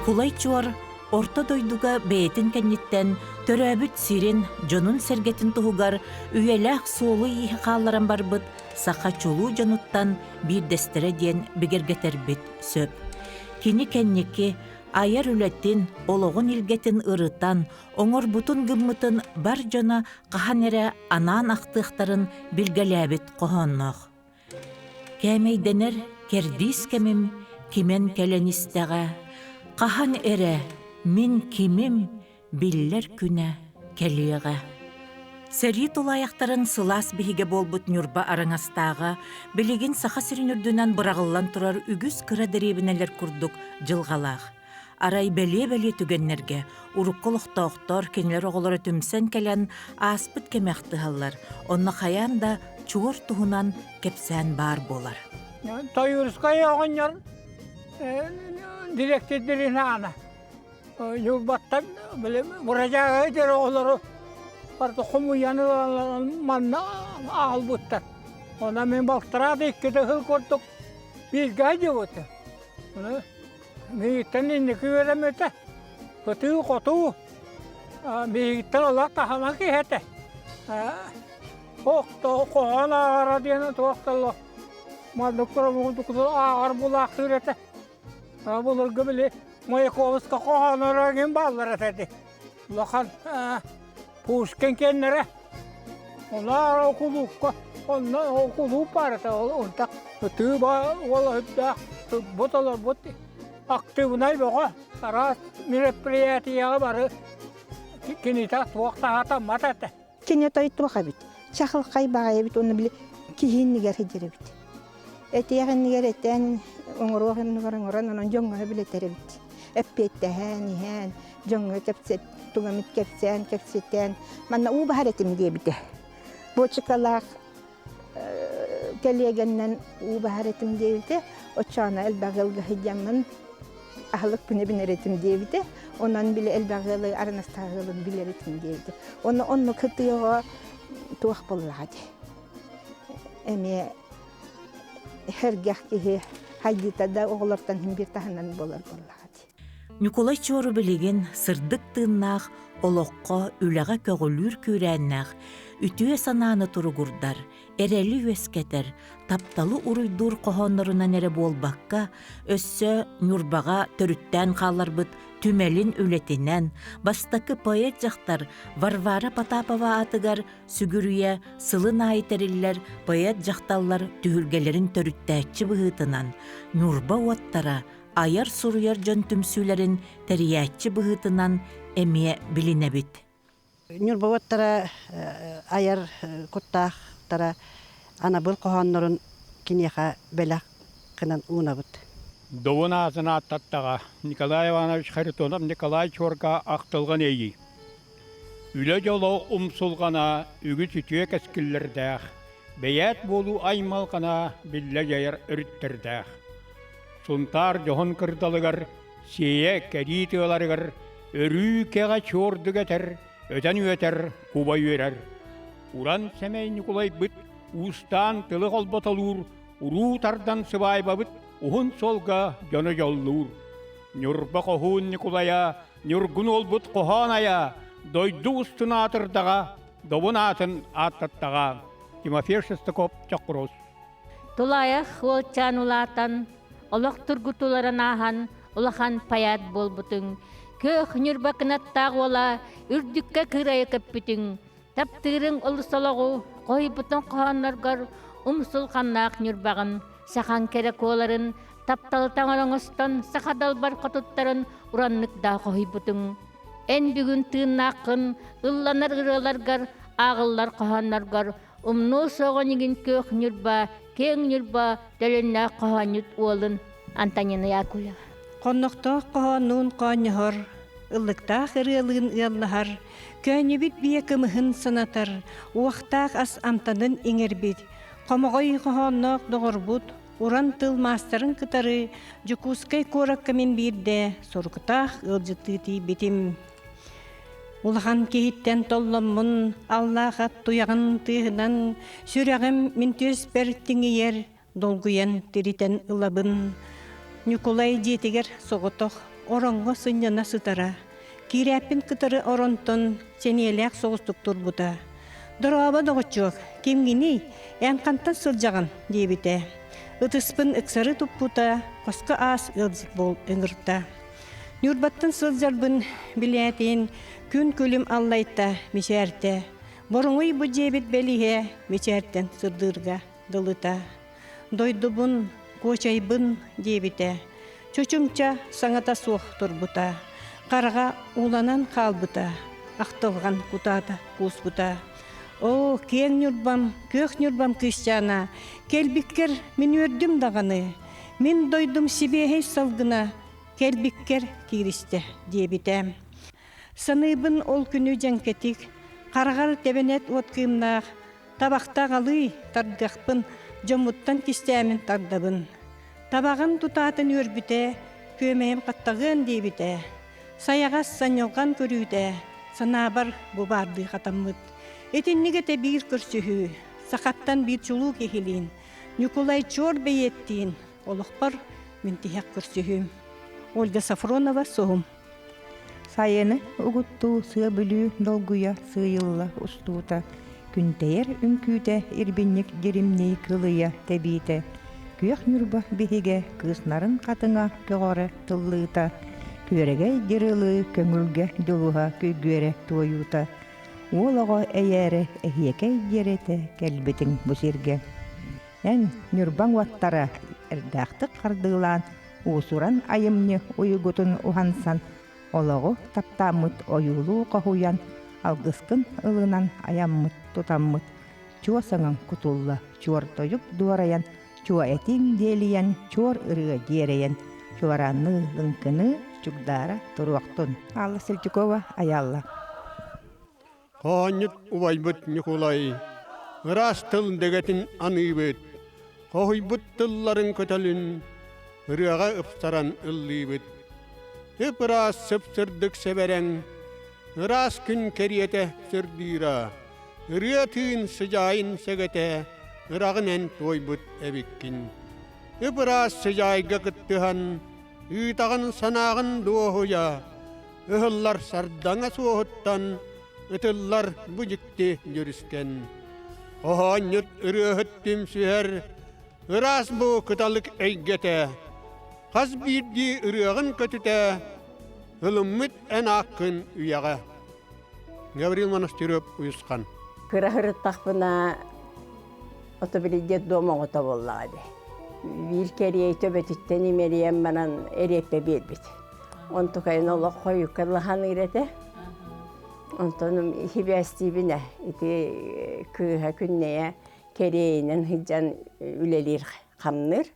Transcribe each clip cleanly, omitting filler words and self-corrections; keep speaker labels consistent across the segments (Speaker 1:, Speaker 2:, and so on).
Speaker 1: Николай Чуар орто дойдуга бейтин кенниттен төрөбүт сирин жонун сергетин тугугар үйелах соолу ийи хаалларан барбыт саха чулуу жонуттан бир дестере диен бигергетербит сөп. Кини кенники аяр үлеттин ологун илгетин ырытан, оңор бутун гыммытын бар жона каханере анаан актыктарын билгелебит кохоннох. Кемейденер кердис кемим кимен келенистеге, кахан эре мин кимим биллер күнә келиеге. Сәри тулаяқтарын сылас биһиге болбут нюрба араңастаға, билигин саха сиринүрдүнен бырағылан турар үгіз кыра деребінелер курдук жылғалақ. Арай бәле-бәле түгеннерге, урукколуқтауқтар кенлер оғылары түмсен келен аспыт кемяқтығалар, онны қаян да чуғыр туғынан кепсән бар болар.
Speaker 2: Тойырысқа яғын яр, директордерін ана. Юлбаттан, бұражаға дер оғылары, барды құмыяны манна ағыл бұттар. Она мен бақтырады еккеді хыл көрдік, безгай деп өті. Мейіттен ендікі верем өті. Өтігі қотуы. Мейіттен олақ тахама кейеті. Қоған ағара дейіні туақталы. Мадықтыра мұғылдықызы ағар бұл ақыр еті. Бұл үлгі біле Маяковысқа қоған ұраған балылар етеді. Лоқан пушкен кеннері. Олар оқулуққа. Онна оқулуқ бар еті. Онтақ өтігі бар. Ол өтті. Бұталар бұтты. Активнай боға. Арас мероприятияға бары. Кенетақ туақта атам мат еті.
Speaker 3: Кенет айтты бақа бит. Чақылқай бағай бит. Оны біле кейіннігер хеджері бит. Әтияғыннігер әттен оңыруағыннығар оңыран онын жоңға білетері бит. Әппеттәһән, иһән, жоңға кәпсет, туғамит кәпсән, кәпсеттән. Манна у бағар әтім де біті. Бочықалақ кәлегеннен у бағар әтім де біті. Очана әлбағылғы хиджамын ағылық бүне бінер әтім де біті. Онан біле әлбағылы арнастағылын білер әтім де біті. Оны күттіғі туақ болғады. Әме хәргәх кеге хайдитада оғылартан бір тахынан болар болғады.
Speaker 1: Николай Чуару білеген сырдық тыыннақ, олоққа үліға көгілір көрәннақ, үтіе сананы тұрғырдар, әрәлі өскетер, тапталы ұруйдур қоғанларынан әрі болбаққа, өссі нүрбаға түріттен қалар бұд, түмелін үлетінен, бастақы поэт жақтар Варвара Потапова атығар сүгірүйе сылын айтерілер поэт жақталар түйілгелерін түріттәтші бұғытынан, нүрба уаттара, аяр суруяр жон түмсүлерін тәриятчы бұғытынан әмие біліне біт.
Speaker 4: Нүрба уаттара аяр құттақтара ана бұл қоғанларын кенеға бәләқ қынан уына бұд.
Speaker 2: Довын азына аттаттаға Николай Иванович Харитонов Николай Чуарга ақтылған ейі. Үлі жолу ұмсылғана үгі түтіе кәскілердәқ, бәйәт болу аймалғана білі жайыр үріттердәқ. Сунтар жоғын кырдалығыр, сие кәдейтіғаларығыр, өрі кеға чордығатыр, өтен өтер, куба өрер. Уран сәмей Николай бұд, ұстан тылы қолбаталур, ұру тардан сыбай бабыд, ұғын солға жоны жоллур. Нүрба қоғын Николая, нүргін олбыд қоғаная, дойды ұстын атырдаға, добын атын аттаттаға. Тимофей Шестаков, Чақырос.
Speaker 5: Тулаях олчан улатан, олақ тұргутуларын ахан, олахан паят бол бұтың. Көх нүрба кынаттағы ола, үрдікке кырайы көппітің. Таптырың ұлысалағу, қой бұтын қоғанларғар, ұмсыл қаннақ нүрбағын. Сахан керек оларын, тапталтан олаңыстан, сақадал бар қотыттарын ұраннықда қой бұтың. Ән бүгін тыыннақын, ұлланар ғыраларғар, ағыллар қоғанларғар, ұмну соған егін көх нүрба, кең нүрба, дәленна қоғанют олын, Антонина Якулева.
Speaker 6: Қонноқтақ қоғануын қоғанығыр, ұлықтақ ұрылығын ұялығар, кәні бит бейкі мұхын санатар, уақтақ ас амтанын еңербет. Қомағай қоғаннақ доғыр бұд, уран тыл мастарын кытары, жүкускай кораккамен берді, сорқытақ ұлжықтыты бетім. Улахан кейттен толлымын, Аллахат туяғын тығынан, сүрәғім мен төс бәрттіңейер, долгуян теритен ұлабын. Николай жетігер соғытық оронго сыньяна сытара. Кирәппин кытыры оронтон сенелек соғыстық турбута. Дороба доғычук, кемгini әнқантан сылжаған дебіте. Үтіспін үксары туппута, қосқы ас ылжық бол өңірта. Нюрбаттан сылжарбын білетен күн көлім аллайта мешәрті. Борыңой бұ жебет бәліге мешәрттен сырдырға дылыта. Дойдубын, кочайбын дебіте. Чөчімча саңата соқ тұрбыта. Қарға уланан қалбыта. Ақтылған кутата куспыта. О, кен нюрбам, көк нюрбам кыстяна. Келбиккер мен өрдім дағаны. Мен дойдым сибехей салгына. Келбиккер киристе дебітем. Саныбын ол күні жәнкетік. Қарғар тебенет отқымнақ. Табақта ғалы тардақпын. Жомуттан кистәмін тардабын. Табағын тұтатын өрбіте. Көмейім қаттағын дебіте. Саяғас саньолған көрүйде. Санабар бұбарды қатаммыд. Этеннігете бір көрсіхі. Сақаттан бір чулу кехілін. Николай чор бейеттін. Олықпар мінтіхек көрсіхім. Ольга Сафронова, Соғым.
Speaker 3: Сайыны ұғытту сыя бүлі долгуя сыйылла ұстуыта. Күнтейер үнкүйте ирбинник деримней кылыя тәбейті. Күйек нүрба бігіге кыснарын қатыңа көгоры тыллыыта. Күрегей дерылы көңілге долуға көйгөре тойута. Олаға әйәрі әхиекей дереті кәлбетін бұсерге. Ән нүрбан ваттара әрдәқті қардылан уысуран айымны ойығытын ұхансан. Олағы таптамыт ойулу қахуян алғыскын ылынан аяммыт тұтаммыт. Чуа саңын құтулла чуар тойып дуараян, чуа әтин делиян, чуар ырыға дерейен, чуаранны лынкыны чугдара тұруақтын. Алла Сельчукова, Аялла.
Speaker 2: Қанет ұвайбыт Николай, ырас тыл дегетін аныбыт, қойбыт тылларын көтелін, ырыға ұпсаран ыллыбыт. Үпірас сөпсірдік себерен, ырас күн кериеті сүрдіра, ырыятын сыжайын сәгеті, ырағынен тойбыт әбіккін. Үпірас сыжайға күттіған, үйтағын санағын дуохуя, үхіллар сардаңа суохыттан, үтіллар бұжікті жүріскен. Оғанет ырыхыттым сүйер, ырас бұ күталық әйгеті, қаз бірді ырығын көтіті, ылыммыт ән аққын үйаға. Гаврил Монастырып ұйысқан.
Speaker 7: Кырахырыттақпына отобилидет дома ота боллады. Bir kereye töbetitten imeriyem banan erepe berbit. Onto kayın Allah koyu kırlahan irete. Ontonum hibestibine iti kıha künneye kereyenin hiccan ülelir kamnır.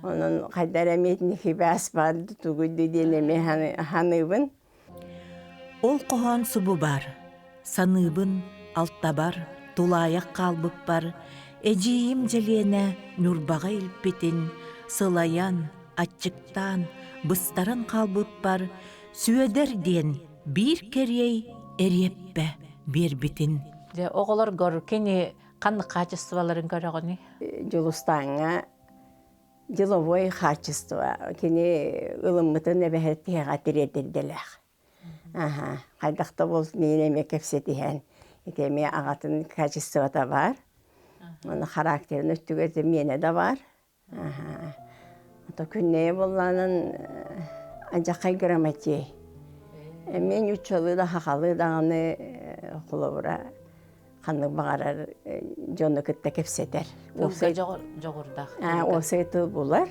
Speaker 7: Onun kadar emetini hibes vardı tuğuydu deneme hanıbın.
Speaker 1: Ол қоған сұбы бар, саныбын алтта бар, тулаяқ қалбып бар, әжейім жәлені нүрбаға үлпетін, сылаян, атчықтан, бұстаран қалбып бар, сүйедерден бір керей әреппе бербетін.
Speaker 5: Оғылар гөр, кені қанны қачыстываларын көріғыны?
Speaker 7: Julustanga Jilovoi kachıstva kini ılımıtın ebehetiye gatirediler. Aha, kaydakta bol neyine kefsetihen. İtemi ağatın kachıstva da var. Onun karakterini üstügözü mene de var. Aha. Ata künneye bolanın ancak kaygıramati. Men 3 yılı da hakalı dağını kulavura. Kanlık bağırar, John'u kıtta kefseter.
Speaker 5: Tılsa жоғырдақ.
Speaker 7: Olsay tıl bular.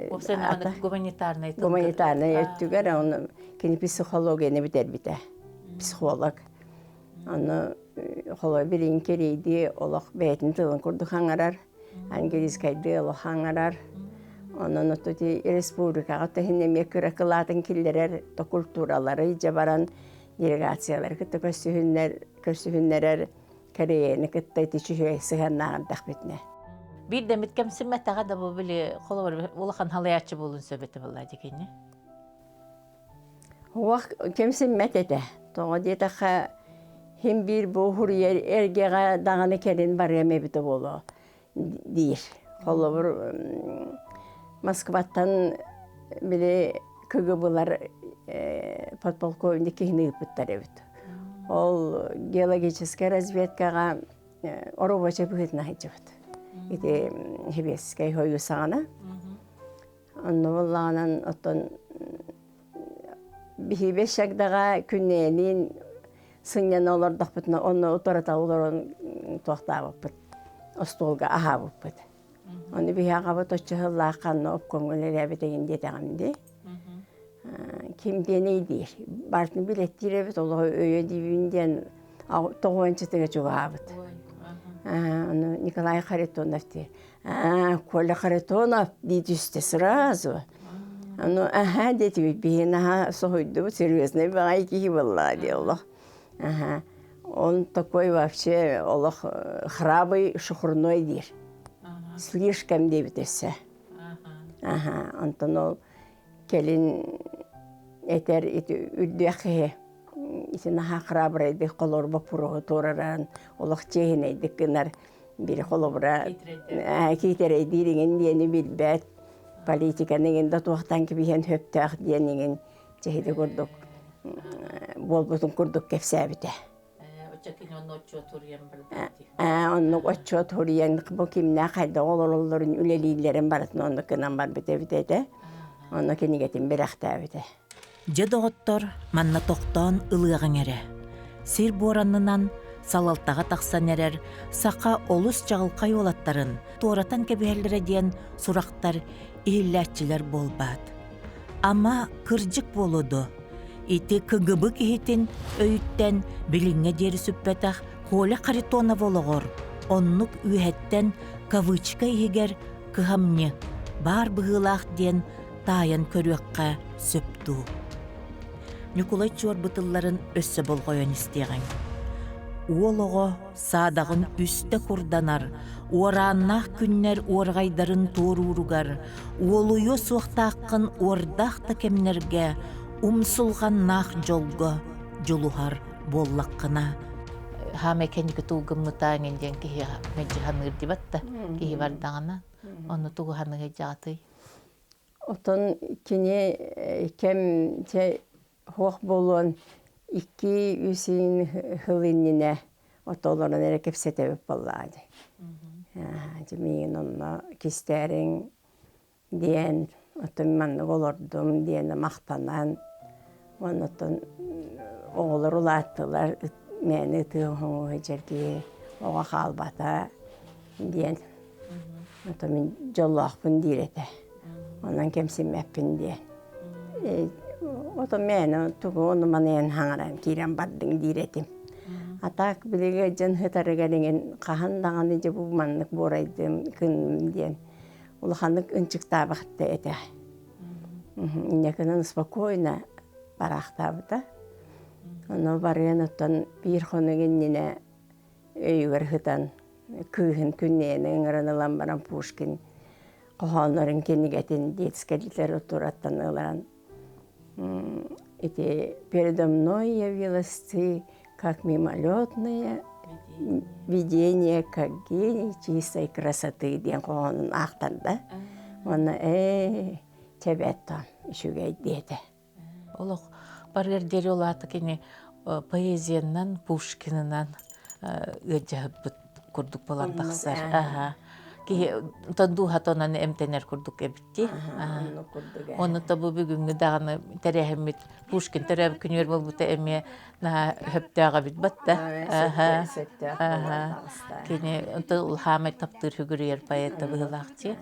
Speaker 5: Olsay nağını gumanitarnay tıldır.
Speaker 7: Gumanitarnay öttüger, onu kini psikologiyeni biter biter. Psikolog. Onu kolay birin kereydi, olaq beytin tılın kurduk hangarar. Angeliz kaydı, olaq hangarar. Onun otuti Respublikağa tehinnemeye kırakılatın killerer, to kulturaları iyice baran delegatsiyalar kıtta körsühünler kereyeni kıtta itiçi sıhannağın takbetine.
Speaker 5: Bir de mitkemsinme tağa da bu bile kolu ulaqan halayatçı bolun söbeti vallahi dikeni.
Speaker 7: Oğaq kemsinmet ete. Toğa diyetaqa hem bir bu huriyer ergeğa dağını kerin var yemebiti bolu deyir. Kolu bir Moskvattan bile кыгыбылар подполковник кихини ыпыттар эбит. Ол геологическая разведкага оробача быхытна хичебит. Ити хебескай хойу сагана. Онно боллаганан оттон бихибес шагдага күнненин сыңнян олардак бутна онно утората олорон туактабыппыт. Остолга ахабыппыт. Оны бихагабыт оччахыллаакканно опкоңгулер деген детагамди. Kim deneydir. Bartın bilettirebit olu öyle dibinden toğuançıtıga çuğabıt. Onu Nikolay Kharitonov diye. Коля Kharitonov dedi üstte сразу. Ну, ага, дети бигин, ага, сохойду, серьезно, байки была дело. Ага. Он такой вообще, олох, храбрый, шухурной дир. Слишком дебитесе. Ага, Антонов, келин, этер, үддәхе, итинаха храбрый, дих колор бапуру, тораран, олох чехине, диккинар, бир холобра, кейтерей дирingen, дияни билбәт, политиканың да туақтан кебиген хөптәк диенеген чехиде көрдік. Болбутун көрдік кепсәбіте.
Speaker 1: Очакин онно очо туриян білді.
Speaker 7: Онны очо туриян бұл кеміне қайда олардың үлелейлерін барытын онны кынан бар біте-бітеді. Онны кенегетін бір ақтабіте.
Speaker 1: Жедоғыттор манна тоқтан ылығын әрі. Сир боранынан салалтаға тақсан әрер, сақа олыс жағылқай олаттарын, торатан кебелері ден сұрақтар иһилләтчилер болбат. Ама кыржык болуду. Ити кыгыбы кихитин өйттен билиңе дери сүппетах Коля Kharitonov олығыр. Оннук үйәттен кавычка игер кыхамне бар быгылах ден таян көрөкка сөпту. Николай Чор бытылларын өссө болғойон истеген. Уолого садағын үсті құрданар, ораннақ күннер орғайдарын торуругар, уолуйо суқтаққын ордақты кемнерге, умсулған нақ жолғы жолуғар боллаққына.
Speaker 8: Хаме кенеке тугымны таңенден кихи мәджиханыр дебатта, кихи бардағына, оны туғанығы жаты.
Speaker 7: Отон кене кем те хоқ болуын, 2-3 хылынніне отоларын әрі кепсетебіп болады. Мен онна кестерін дейін, отын манны олырдым дейін мақтанан, онытын оғылыр ұлаттылар, мені тұғын жерге оға қалбата дейін. Отын мен жоллақпын дейреті, онан кемсемеппін дейін. Ото мені тугу оны манайын хаңарам кейрен бардың дейретім. Атақ білігі жын хытарыгареген қағандағаны же бұл маннық борайдым күнім дейін. Ол қанық үнчіктабықты әті. Инекінің спокойно барақтабыда. Оны барыған оттан бір қонығынніне өйгір хытан күйін күнненің ұрынылан баран Пушкин. Қоғанларын кенігетін детскәлілер отыраттан ұларан. Эти передо мной явилось ты, как мимолетное видение, как гений чистой красоты. Ден он ахтанда, он тебе там еще гайдете.
Speaker 8: Олох баргардери олаты кене поэзиянан, Пушкинынан ыджабыт курдук болан тақсар. Тонду хатонан эмтенер курдук эбитти. Оны табу бүгүнгү даганы терехемит Пушкин тереп күнөр болбута эме на хөптөгө бит батта. Кене ул хамет таптыр хүгүрер поэт быгылакчы.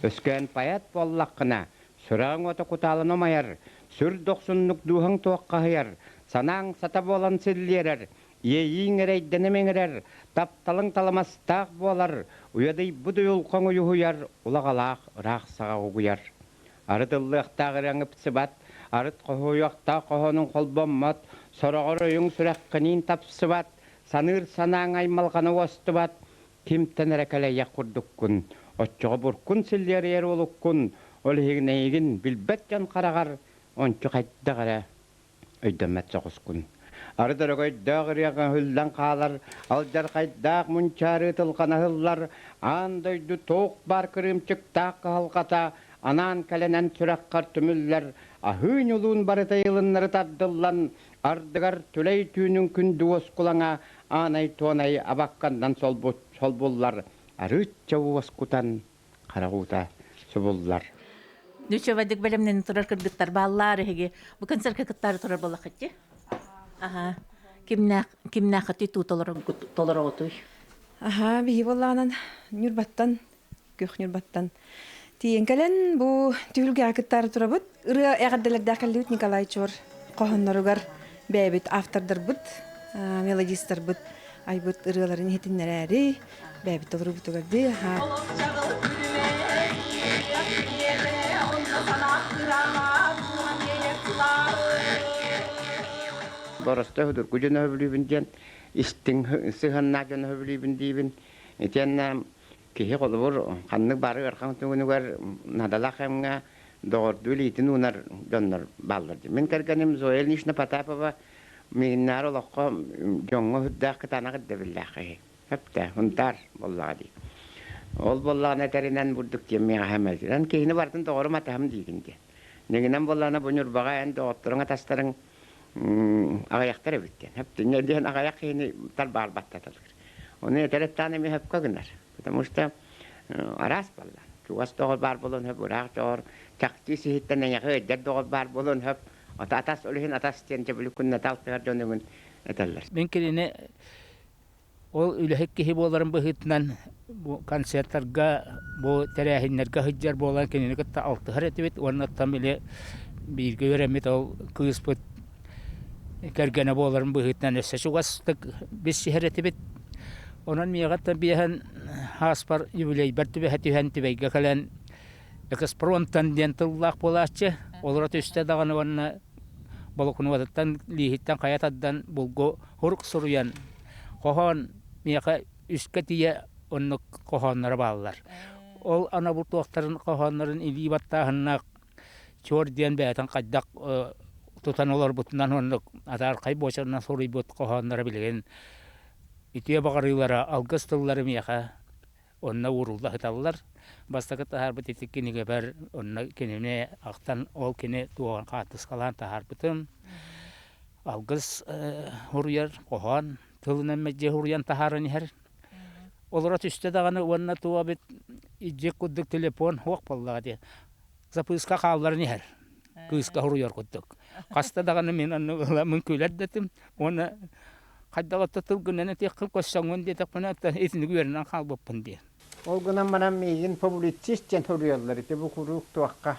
Speaker 9: Өскөн поэт боллаккына сүрәң ота куталыны майар, сүр 90-лык дуһың тоққа хыяр, санаң сата болан силлерер. Ейіңерейдені меңерер, тапталың таламастақ болар, уядай бұды ұлқың ұйығыяр, ұлағалақ ұрақ саға ұғыяр. Арыдылы ықтағы рәңі пісібат, арыд қоғыяқта қоғының қолбоммат, сорағыр өйің сүрәққінен тапсыбат, саныр санаң аймалғаны остыбат, кемтен рәкәләйек құрдық күн, отчығы бұркун сілдер ер олық күн, ол егін білбәт жан қарағар, ончы қайтты қара, өйдәмәт соғыз күн. Ардыргой дагыряга хылдан калар, алдар кайдак мунчары тылкана хыллар, андойду тоқ бар кырымчык так халката, Anan kalenen türakkar tümüller, ahın yolun baratayılınları taddıllan, ardıgar tüley tüynün kündü oskulana, anay tuanay abakkandan solbullar, arıtça oskutan, karaguta subullar.
Speaker 1: Nüçevadik belemnen turar kırgıttar bağlar hege. Bu kanser kırgıttar turar balakıtçı. Aha. Kimna xati tu tolara otuy.
Speaker 3: Aha, bihi bollanan nürbattan, gök nürbattan. Tiyen kalen bu tühülge akıttar turabut. Irı eğerdeler dakalliut Nikolay Çor. Kohonnarugar bebit afterdır but. Melodistar but. Ay but ırıların hetinleri. Bebit olur butu gardi.
Speaker 9: Barasta hudur kucuna höblübün diyen, istin sıhanna jana höblübün diyibin. Eten kihi kolu bur, kanlık barı arkan tüngünügar nadalakemga doğurdu litin unar donlar ballardı. Men kergenim zoel nişne patapava minnar olakka jonga hüdda kıtana gıdda billahi. Hep de huntar bollağı di. Ol bollağı neterinden burduk diyemeye hemel. Lan kihini bardın doğru matahım diygin diyen. Neginen bollağına bunur bağa en doğutturuna tastarın ağayakları bitten. Hep dünya diyen ağayak yine talbar battatalır. Onu yeterli tanemi hep kagınar. Потому что aras ballan. Çuğas doğal bar bolun hep uğrak çoğur. Çakçısı hitten ne yakı der doğal bar bolun hep. Atas olihin atas diyen çabülükün netaltığır dönümün eteller.
Speaker 10: Ben kirine ol ülhek kihi boların bıhıtnan bu konsertlarga bu terehinlerge hıccar bolan kinine kıtta altı haretibet onattan bile bir göremet ol kıspıt kergene boların bıhıtnan esse çuğastık biz şehretibet onun miyagattan biyahan haspar yubiley bertübe hetihen tübeyge kalen ekes prontan diyen tıllak bolaşçı olarat üstte dağını vanna balokunu vadattan lihitten kayataddan bulgo huruk soruyan kohon miyaka üstte diye onu kohonlara bağlılar. Ol ana bu tuaktarın kohonların ili battahınna çor diyen beyatan kaddak tutan olar butundan onu atar kayboşandan soruy but kohonlara bilgen itiye bakarılara algıstılları miyaka onna vurulda hıtallar. Bastakı tahar bititik kini geber onna kinine aktan ol kini tuğan katıs kalan tahar bitim. Algıs huruyar kohon tılınan mecce huruyan taharani her. Olarat üstte dağını onna tuğa bit icek kudduk telefon hoq ballağı diye. Zapıska kavlarını her. Kıska huruyar kudduk. Kasta dağını men annu mümküler dedim. Ona kaddaga tutul günene tekil koşsangun diye takpana etini güverinden kalbapın diye.
Speaker 9: O günden bana meygin publisisten soruyorlar. İşte bu kuruk tuakka.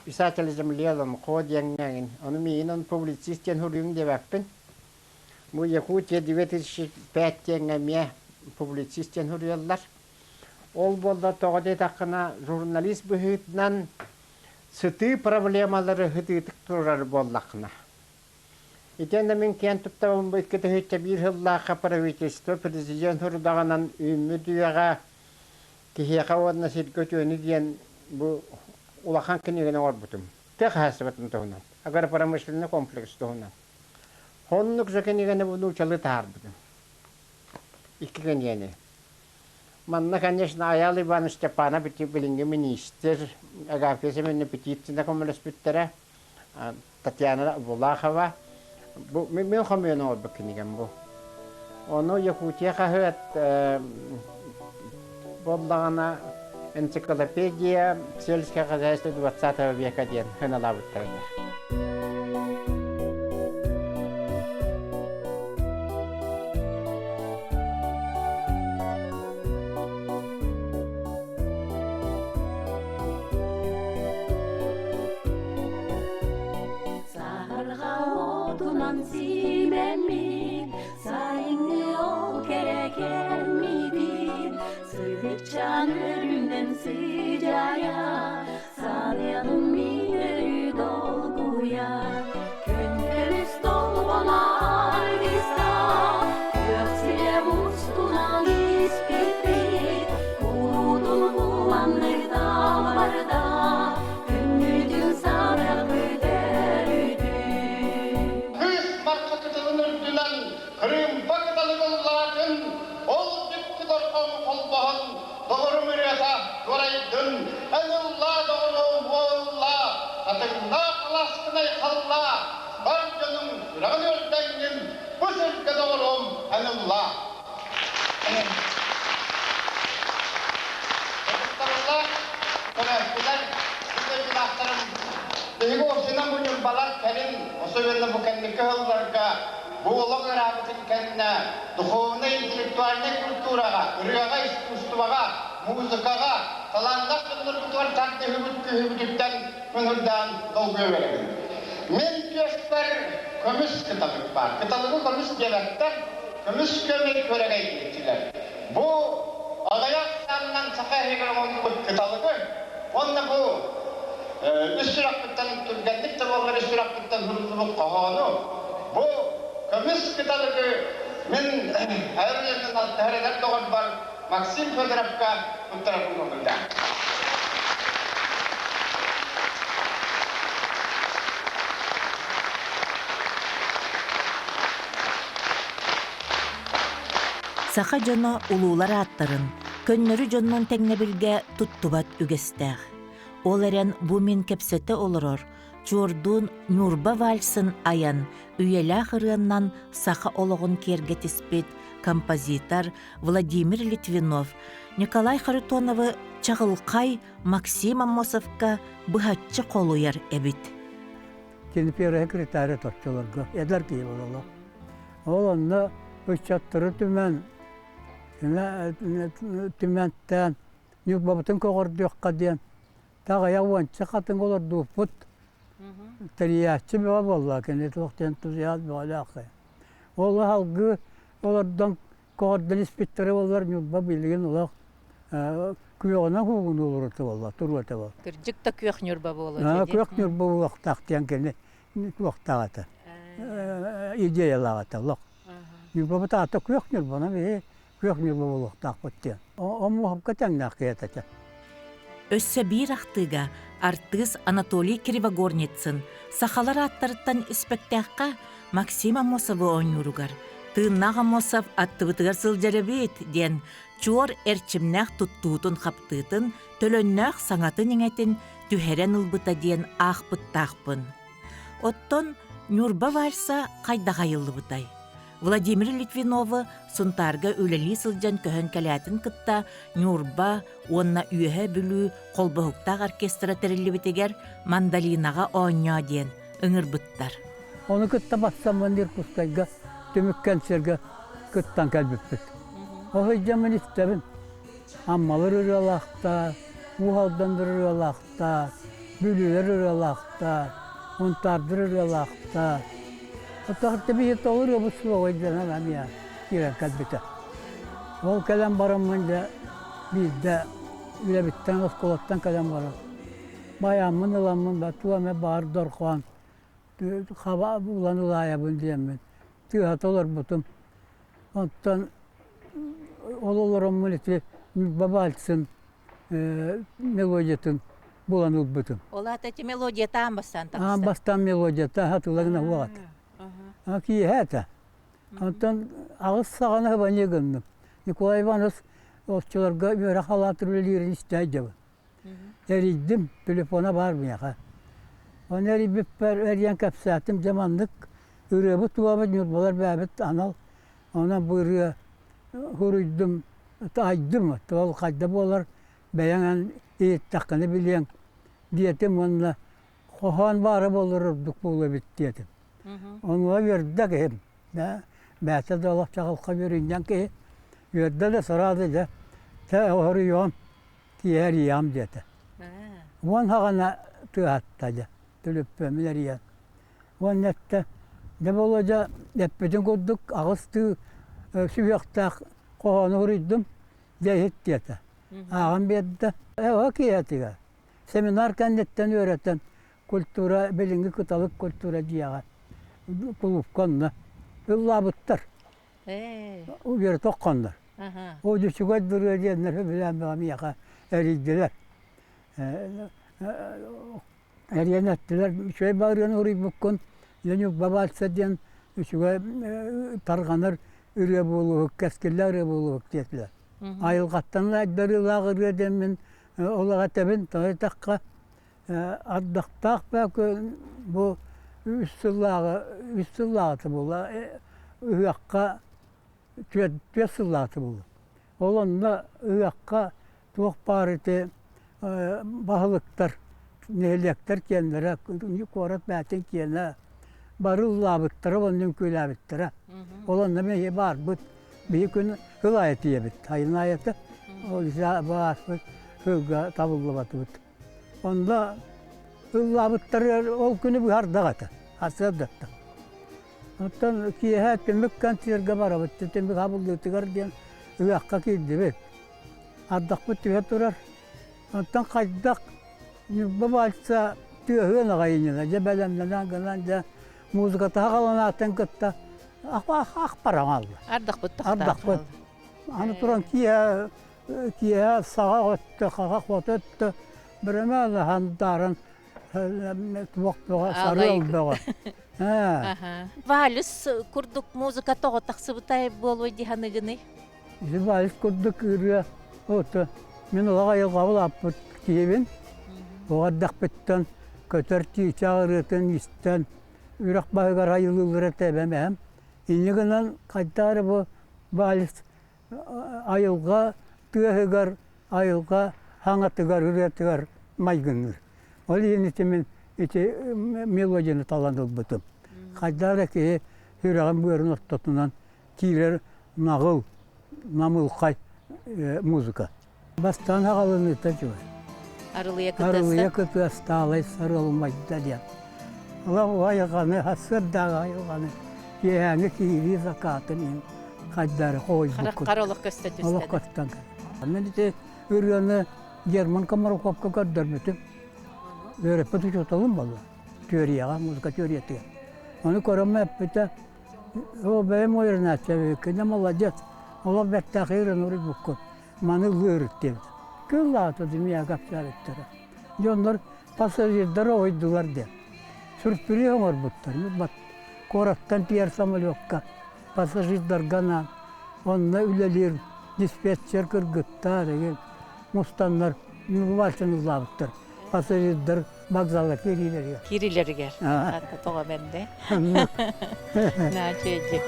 Speaker 9: İsatelizm liyalım kod yengin. Onu meygin on publisisten soruyorsun diye bakpın. Bu Yakutiye divetişi pet yengin miye publisisten soruyorlar. Ol bolda toğde takına jurnalist bühütünden sıtı problemaları hıdıtık durar bollakına. İten de min kentupta bu ikkete hütte bir hılla kaparavitesti prezident hurdağından ümüdüyağa kihiyaka wadna sirkötüğünü diyen bu ulakan kinigene orbutum. Tek hasbatın tohunan. Agar paramışlığına kompleks tohunan. Honnuk zakenigene bunu uçalı taharbutum. İki keniyene. Manna конечно Аял Иван Степана bilingi minister Agafiye minne petitinde komünist bittere Tatyana Bulakova bu men xamyon ol bakinigen bu. Onu Yakutiye kahvet bollağına энциклопедия сельское хозяйство 20 века ден хынала bitterler.
Speaker 11: Can ölümden sıcaya salyanın minörü dolguya Gündemiz dolmalar bizde Göksile ustunan ispiti Kurudun bulanlı dağlarda Ümüdün sadak öderüdü Kız markatılın ürdülen Kırım bakdalı yolların Ol diptiler on kolbahar
Speaker 9: Tegi osuna bu yurbalar kerin, osuyunlu bu kendiki hıllarga, bu olağın rabıtın kendine, duhovuna, intelektualine kulturaga, ırıyaga, iskustavaga, muzikaga, talandak kındırgıtuvar tartı hübüdükten hündürden dolguya verelim. Men köşkler kömüs kıtalık var. Kıtalığı kömüs devletten, kömüs kömeği körege gittiler. Bu ağayak sanından sakaya hegeron kıtalığı, onunla bu üstüraklıktan türgenlik tabanlar üstüraklıktan hırlılık kahonu. Bu kömüs kıtalığı men her yerden altı her eder doğan var. Maksim Fedorevka bu tarafın okulda.
Speaker 1: Saха жоно улуулар аттарын, көннөрү жоннон теңнебилге туттубат үгестәх. Ол әрен бумен кепсете олорор, чуордун Нурба вальсын аян, үйелі хырыаннан саха ологун керге тиспет композитор Владимир Литвинов, Николай Харитоновы чағылқай Максим Амосовка бұхатчы қолуяр әбіт.
Speaker 12: Кеніпері секретары топчыларға, едер кейі болалы. Ол онны үчаттыры түменттен, нүкбабытын көғырдуаққа ден, тағы яуанчы қатын олар дұпыт, тәриятчы беға болла, кенет оқтен тұзияз беға ақы. Ол халғы, олардан көғырдан іспеттері олар нүкба білген олақ күйеғына қуғын олырыты болла, тұруаты бол.
Speaker 8: Кіржікті күйеқ нүрба болды.
Speaker 12: Күйеқ нүрба олақтақтен кені уақтағаты, идеялағаты олақ. Нүрба аты күйеқ нүрбаны бе, күйеқ нүрба олақтақ бұттен. Омы хапқа тәңнақ кеетәті.
Speaker 1: Өссө бир ақтыға артыс Анатолий Кривогорницын сахалар аттарыттан испектаққа Максим Амосовы ойнуругар. Тыыннақ Амосов аттыбытыгар сылжарыбет ден чуор әрчімнәқ тұттуытын қаптыытын төлөннәқ саңатын еңетін түхерен ұлбыта ден ақпыттақпын. Оттон Нурба вальса қайдағайылы бұтай. Владимир Литвиновы сунтарга үлелі сылжан көхін кәләтін кытта Нурба онна үйе бүлі қолбығықтақ оркестра тәрілі бітегер мандалинаға ойня ден үңір бұттар.
Speaker 12: Оны кытта бассам мандир кускайга төміккен серге кыттан кәлбіппіт. Оғы жамын істебін. Аммалыр үрелақта, уғалдандар үрелақта, бүлілер үрелақта, онтардыр үрелақта. Отақытты бейет олыр өбісі оғайдана ғамия керен кәлбіті. Ол кәлем барамын да бізді үлебіттен осқолаттан кәлем барам. Баямын ыламын ба туаме бар дорқуан. Қаба бұлан ұлайабын деймін. Түйат олар бұтым. Онтан ол оларымын еті бабалсын мелодиятын бұлан ұлбытым.
Speaker 8: Ол атеті мелодия таан бастан
Speaker 12: тақсы? Бастан мелодия таан хатылағына уағат. Ки хәтә. Онтан ағыз сағаны хабан егіннім. Николай Иванов осчыларға бері халатыр білерін істәйді. Әрейдім, телефона бар бұяға. Он әрейбіп бәр әриян кәпсәтім жамандық. Үребі туабы нүрбалар бәбіт анал. Онан бұйры хүрүйдім, айдым. Туал қайда болар бәяңан еттаққаны білең. Диетім онына қоған бары болыр ұрдық болы біт диетім. Онуа верді кем. Бәті де олақ чағылқа верінден ке. Верді де сұрады де. Та оғыры йом, киер ям деді. Он хағана тұғатта де. Түліппі мінер ем. Он нәтті. Де болы де әппетін көддік ағысты сүйектақ қоғаны ұрыдым. Дейхет деді. Ағын берді. Оға киетіға. Семинар кәндеттен өретен культура, білінгі күталық культура дияға. Kulupkanla, ıllabıttar. O bir tokkanlar. O düşüge duruyor diyenler bilen bir amiyaka eriydiler. Eriyen ettiler. Şöyle bağırıyorsun orayı bukkun. Yani babalsa diyen düşüge targanır, ürüye buluğuk, keskiller ürüye buluğuk diyetiler. Ayılgattanla edleri lağırıyor demin. Olağa tebin, tanıtakka addaktak belki bu üstüllağıtı bula, ıyakka tüyesillağıtı bula. Olanla ıyakka tuğuk pariti bahılıktar nehelektör kendilere korat bätin kiyene barıl labıttırı onun köylabıttırı. Olan ne var bu bir gün hılayeti yebit. Hayın ayeti o bağısı hıga tabullubatı bit. Onda labıttırı ol günü bu har dağıtı. Hasıdattı. Ondan ki hatta mükkan tiyerge var bitti. Temik habullu tıgar diyen uyakka kildi bit. Addak bitti ve durar. Ondan kaçdak babalsa tüyhün ağayınına cebelemden gılanca muzika tağalan atın kıtta akparan aldı.
Speaker 8: Ardak bıt
Speaker 12: Ardak bıt. Hani turan kiye sağa öttü, kaka öttü. Birime de handarın tuvaklığa sarı oldu.
Speaker 8: Valis kurduk muzika toğu taksıbıtay bolu dihanıgını.
Speaker 12: Bizi valis kurduk ürüye otu. Men ola yılgavul apıt kiyebin. Oğaddak bitten köterti çağırıtın isten. Ürak baygar ayılılır tebemem. İniginen kaytarı bu valis ayılga, tüyehgar ayılga, hangatıgar, üretigar maygınır. Ol yenitimin içi melodini talanıl bıtım. Kaytarı ki hürağın buyurun ortatunan kiler nağıl, namılkay muzika. Bastan ağalını taşıyor. Arılıya kıtası ağalay sarılmaydı diye. Allah ayağını hasır dağı ayağını. Yani kiri zakatın kadar koy bu.
Speaker 8: Karoluk gösterdi.
Speaker 12: Allah kastan. Ben de ürünü German kamera kopka kadar bütün. Öğretmen tutalım balı. Teoriye, müzik teoriyeti. Onu koruma yaptı. O benim oyuna çevik. Ne malacak. Allah bettahir nuri bukku. Manı öğretti. Kıllattı dünya kapsar etti. Onlar pasajirlere oydular diye. Sürpriz var butlar. Bak korattan diğer samolyokka. Pasajirler gana. Onunla ülelir. Dispatcher kırgıttar. Mustanlar. Mübaşını zavıttır. Pasajirler bagzala kiriler.
Speaker 8: Kirileri gel. Hatta toğa bende. Naçeci.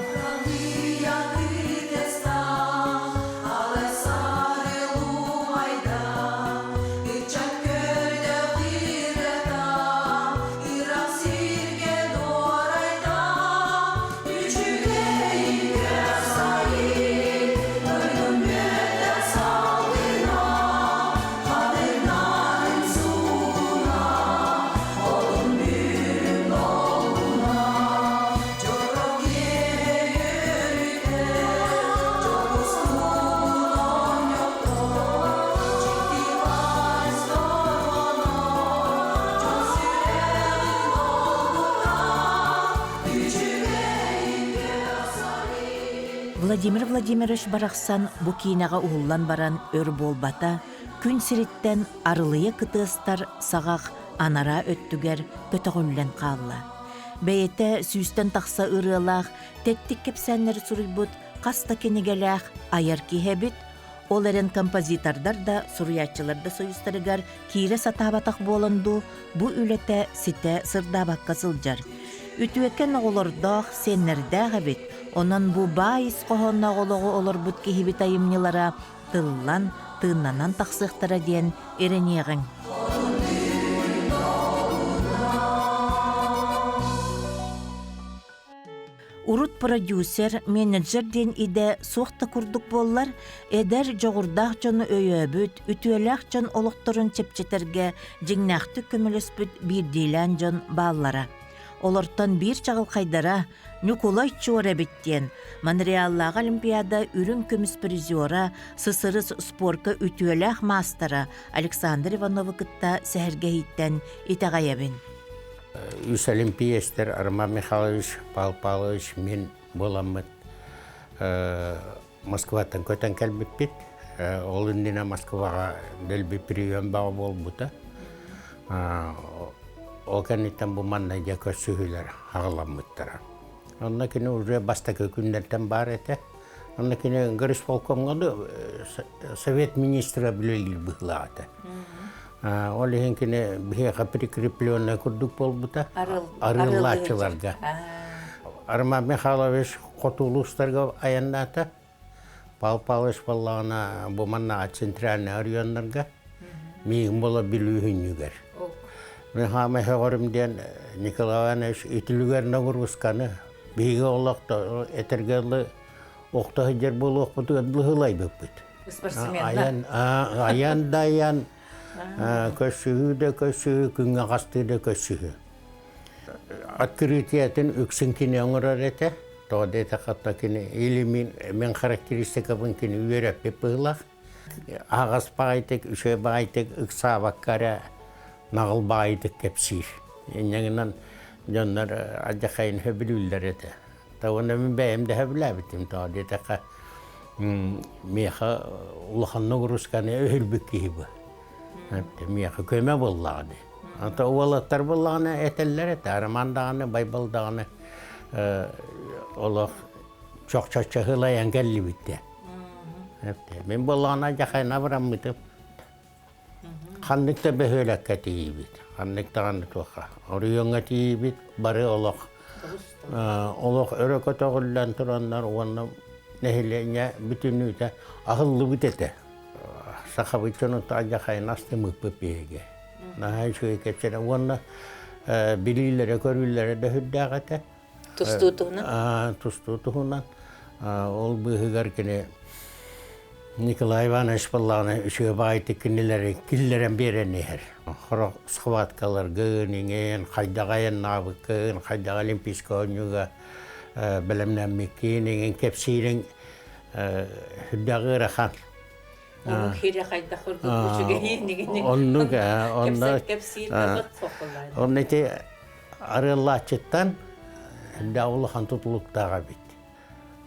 Speaker 8: Vladimir Vladimirovич Барахсан bu kinaga uğullan baran ör bolbata, күн сирitten arılıya kıtığıstar sağaq anara öttüger kötüğüllen qalla. Beyete süsten taqsa ırığılaq, tettik kepsenleri surubut, qasta kenigeleq ayar kihebit, olaren kompozitordar da suruyatçılar da soyustarıgar kire satabataq bolandu, bu ülete site sırdabak kasılcar. Ütüeken oğulordaq senlerdağ ebit, Ondan bu bayis qohonna oloğu olur but kihibit ayımnılara tıllan, tığnanan taqsıqtara diyen ereneğin. Urut prodüser, menajer den ide soğukta kurduk bollar, eder joğurdaq jonu öyöbüt, ütüelaq jon oloqtorun çepçeterge, jingnaxtı kömülöspüt bir dilan jon ballara. Olortan bir çağıl kaydara, Nikolay Çorabit'ten, Montreal'lağı Olimpiyada ürün kömüs prizora, Sısırız sporka ütüelaq mastara, Aleksandr Ivanov'u kıtta sehergehitten itağayabin.
Speaker 13: Üç olimpiyester Arman Mikhailovich Pal Pavlovich men bolamıt. Moskva'dan köten kelbipit. Ol ündüne Moskva'a belbi priyön bağı bolbuta. O kenitten bu manna jaka sühüler ağlamıttara. Onnakini urre bastaki günlerden barete. Onnakini Gırış Polkom'da Sovet ministra bilgili bıhladı. Olihinkini biheqa prikreplёnная kurduk bolbuta. Arıllaçılarga. Arman Mikhailovich Qotuluçlarga ayannata. Pal Pavlovich ballağına bu manna центральный арионларга. Мигин бола билүүхүн югер. Мен хама хөгөрүмден Николай Иванович итилүгер нагурусканы биге олакта этергелы окта жер болуп бутуган хылай бөппүт. Аян даян көсүгү де көсүгү күнгө касты да көсүгү. Открытиятын үксүн кине оңорар эте. Тода эте катта кине или мен характеристика бун кине үйрөп бепылак. Агас багайтык, үшө багайтык, ыкса баккара нагыл багайтык кепсир. Эңнен жоннор ажакайын хөбүлүлөр эте. Тавына мен бәйемде хөбүләбитим тода эте ка меха улаханны гурусканы өлбүк кийби. Меха көмө боллагы. Ата уалаттар боллаганы этеллер эте, арамандаганы, байбалдаганы олох чокчача хылаян келли битте. Мен боллагана жакайна бараммытым. Ханныкта бөхөлөккө тийбит. Ханныктаганы туха. Орuyonga тийбит, бары олох. Олох өрөкө тогуллан тураннар уанна нехилене бүтүнүтө ахыллы битете. Сахабычыны жакайна астымып бепеге. Нахай шуй кепсене уанна билилере көрүллере да хүддагата. Тустутуна. Ол быгар кине Николай Иванович балланы үшө байты кинелери киллерен беренер. Хорок схваткалар гынинген, кайдагайын набыкын, кайдага олимпийский ойнуга белемнен мекенинген кепсирин хүддагырахан.
Speaker 1: Onun hire kayda kurdu buçuğa yenigen.
Speaker 13: Onunla
Speaker 1: Kepsir kapat sokullar.
Speaker 13: Onun eti arılaçıttan davulahan tutuluktağa bit.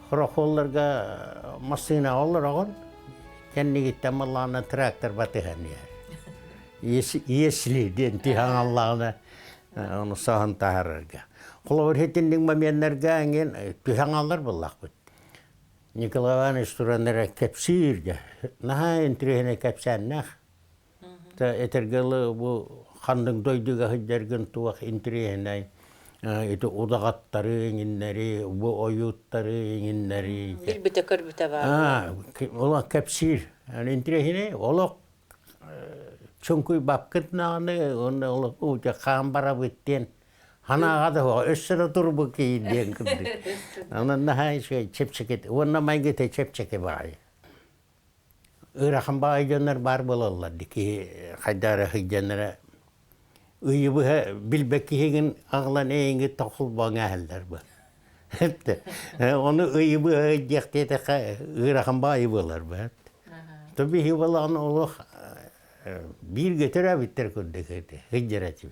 Speaker 13: Horokollarga masina olur oğun. Kendi gittim Allah'ına traktör batıhan yer. Yesli den tihan Allah'ına onu sahan taharırga. Kulağır hetindin mamenlerga engen tihan alır bullak bit. Николай Иванович тураннара кепсирге. Наха энтрехне кепсаннах. Та этергелы бу хандың дойдуга хыджаргын туак энтрехне. Это удагаттары эңиннери, бу оюттары эңиннери.
Speaker 1: Билбите көрбүтө бар.
Speaker 13: Ола кепсир. Энтрехне олок чонкуй бапкытнаны, оны уja кам бара биттен. Ханага да өссөрө турбу кейден кырды. Аны нахай шой чепчекет. Онна майгете чепчеке бай. Ырахан бай жоннор бар бололлар ки кайдары хыжанара. Уйбу билбеккеген аглан эңге токул баңалдар бу. Хепте. Оны уйбу жактете ырахан бай болар бу. Тоби хибалан олох бир гетера биттер көрдөгөтө. Хыжаратып.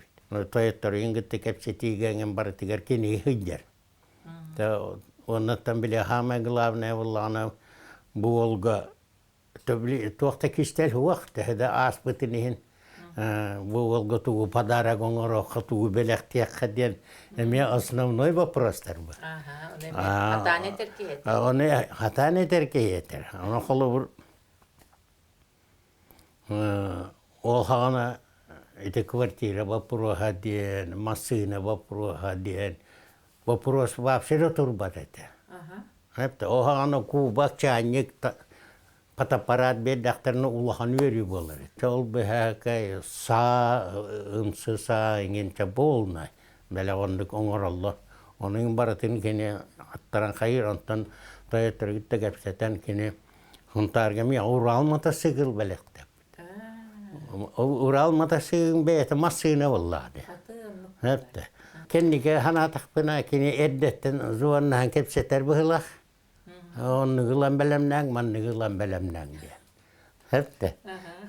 Speaker 13: Тояттар ингетте кепсетиген бар тигер кини хыжар. Та оннан биле хама главное валлана буолга тобли тохта кистел вакт хада аспытынын буолга тугу подарок оңоро хатугу белектек хаден эме основной вопростар бу.
Speaker 1: Хатаны теркиет.
Speaker 13: Оны хатаны теркиет. Аны холу ол хана это квартира вопрос один, машина вопрос один. Вопрос вообще турбат это. Это оно кубак чайник фотоаппарат бед докторны улахан өрү болар. Чол бехакай са ингенче болна. Беле ондук оңоролло. Onun baratın kene attaran hayır ondan toyatır gitti gepseten kene huntargami Ural motosikl belekte. Ural motosikl beyte masine vallahi. Hepte. Kendike hana takpına kene eddetten zuvannahan kepseter bıhılak. Onu gılan belemnen, man gılan belemnen diye. Hepte.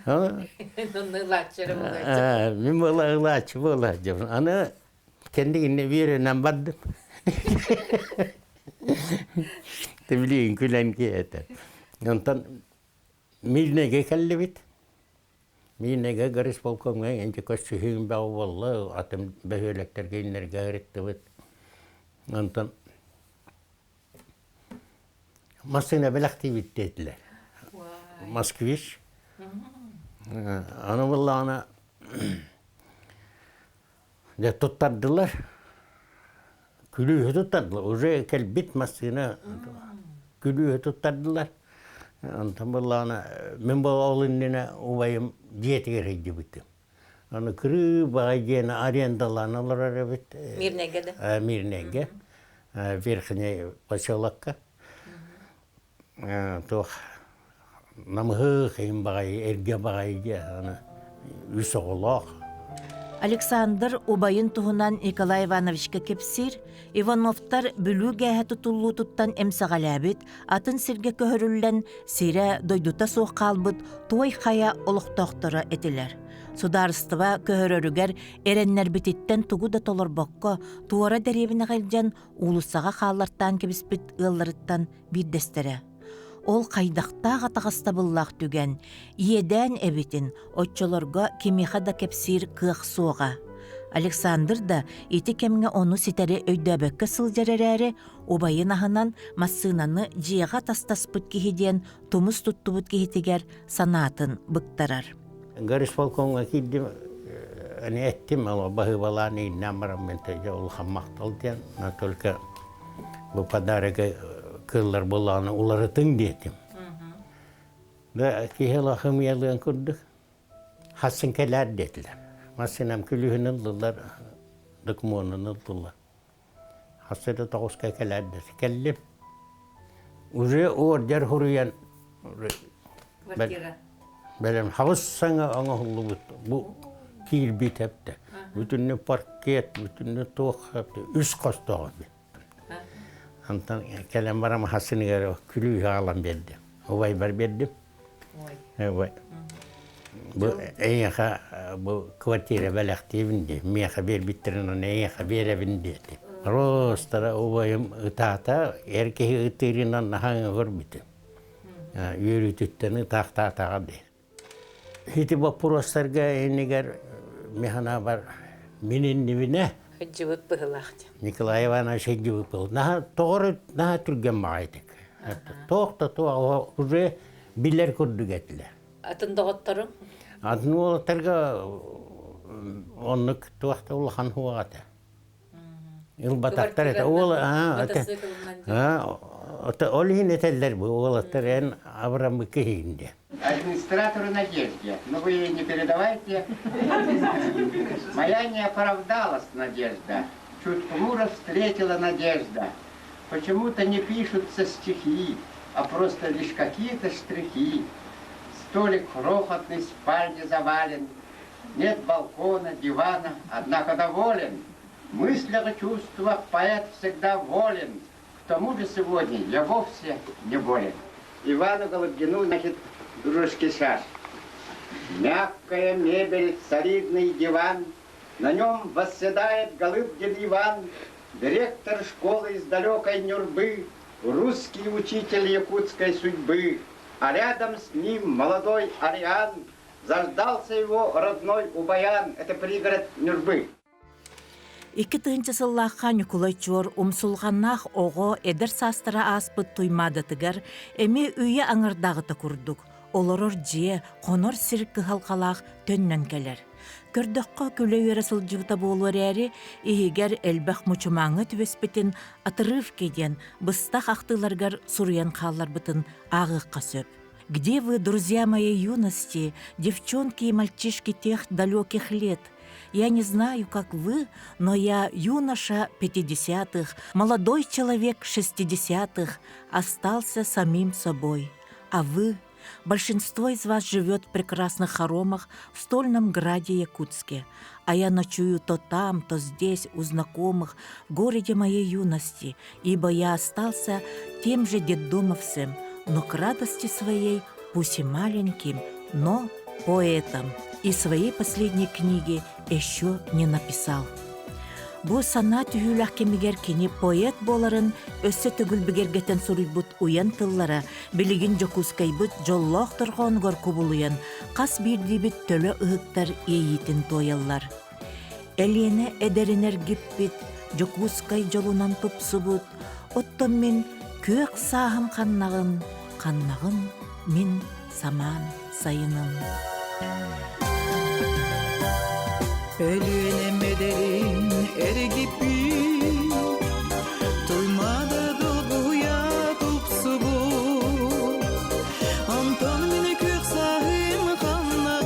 Speaker 1: Onun ılaçları bulacak.
Speaker 13: Min bola ılaç bulacağım. Ana kendine birine badım. Tabii gülen ki yeter. Ondan milnege kalli bit. Milnege garis polkomga ence koşuhun bağı vallahi atım behölekler gelinler gayretti bit. Ondan masine belakti bit dediler. Moskviç. Onu vallahi ana de tutardılar. Külüğü tutardılar. Уже kelbit masine külüğü tutardılar. Ondan vallahi ana men bu oğlununa ubayım diyete gerekti bittim. Onu kırı bağıyana arendalanan evet.
Speaker 1: Мирнеге де.
Speaker 13: Mirnenge. Верхне поселокка. Тох намхы хим багай эрге багайга аны үс оголок.
Speaker 1: Александр Убайын туһунан Николай Ивановичка кепсир, Ивановтар бүлүгәһә тутуллу туттан эмсагалабит, атын сирге көһөрүллән сире дойдута соқалбыт, туй хая олохтоқтора этилер. Сударыстыва көһөрөрүгер эреннер бититтен тугу да толорбокко, туора деребине галжан улусага халлартан кебиспит ылларыттан биддестере. Ол қайдақтаға тағаста бұллақ түген, иеден әбітін, отчолорға кемеха да кепсир кық соға. Александр да ити кемге оны ситері өйдөбөкке сылжарарары, обайын ахынан массынаны жиға тастаспыт кейден тумыс туттубыт кейтігер санатын бұқтарар.
Speaker 13: Горисполкомға кейдім, әне әттім, ала бағы баланы намырам мен тәжі ол қаммақтал ден, но только бұл подарығы кыллар боланы улары тың детим. Да кихела хымиялыгын күрдік. Хасын келер детилер. Масынам күлүхін ылдылар, докумонын ылдылар. Хасыды тоғызға келер деті. Келлім. Уже ордер хуруян. Бәлем хавыз саңа аңа хулу бұт. Бұ киір бит әпті. Бүтінні паркет, бүтінні тоқ әпті. Үс қостығы бит. Антан келем барам хасыныгар күлүй алам берди. Обай бар бердим. Обай. Бу эйха бу квартира балактивинде, меха бер биттеринен эйха беребинде. Ростара обайым ытата эркеги ытырынан нахаңы көрбүтү. Үйрүтүттен тахта-тагады. Хити бу простарга энигер механа бар менин нивине
Speaker 1: Хыджыбыт быһылахты.
Speaker 13: Николай Иванович хыджыбыт был. Наха түрген мағайдық. Тоқта уже билер көрдік әтілер.
Speaker 1: Атын доғыттарың?
Speaker 13: Атын олықтарға онлық тоқта олған хуағаты. Илбатақтар әті. Ол хин әтелер бұл. Олықтар ән Аврамы кейінде.
Speaker 9: Администратору Надежде, но вы ей не передавайте. Моя не оправдалась Надежда. Чуть хмуро встретила Надежда. Почему-то не пишутся стихи, а просто лишь какие-то штрихи. Столик крохотный в спальне завален. Нет балкона, дивана, однако доволен. В мыслях и чувствах поэт всегда волен. К тому же сегодня я вовсе не болен. Ивану Голубкину, значит, дружеский шаш. Мягкая мебель, солидный диван. На нем восседает Голубкин Иван, директор школы из далекой Нюрбы, русский учитель якутской судьбы. А рядом с ним молодой Ариан. Заждался его родной Убаян. Это пригород Нюрбы.
Speaker 1: Икки тыынчы сыллаққа Николай чор умсулғаннақ оғы эдер састыра аспыт туймадытыгар эми үйе аңырдағыты күрдік. Олорор жие, қонор сиркі халқалақ төннен келер. Көрдіққа күлі өйері сылжығыта болуар әрі, ихигер әлбәқ мұчымаңы түвеспетін атырыв кейден быстақ ақтыларгар суруян қалар бұтын ағыққа сөп. Где вы, друзья моей юности, девчонки и мальчишки тех далеких лет? Я не знаю, как вы, но я юноша 50-х, молодой человек 60-х, остался самим собой. А вы, большинство из вас живет в прекрасных хоромах в стольном граде Якутске, а я ночую то там, то здесь, у знакомых, в городе моей юности, ибо я остался тем же детдомовцем, но к радости своей, пусть и маленьким, но поэтом. И своей последней книги еще не написал. Бу санат үйілақ кемегер кені поэт боларын өссі түгіл бігергетен сұруйбұт уян тыллара, білігін жокускайбыт жоллоқ тұрған гор кубулуян, қас бірдейбіт төлі ұғыттар ейітін тоялар. Әлені әдерінер гиппіт, жокускай жолунан тұпсыбыт, оттон мен көк сағым қаннағын мен саман сайыным.
Speaker 14: Ölüne mederin ergipi Tuymada dolguya tupsu bu Anton mini kök sahim kannağım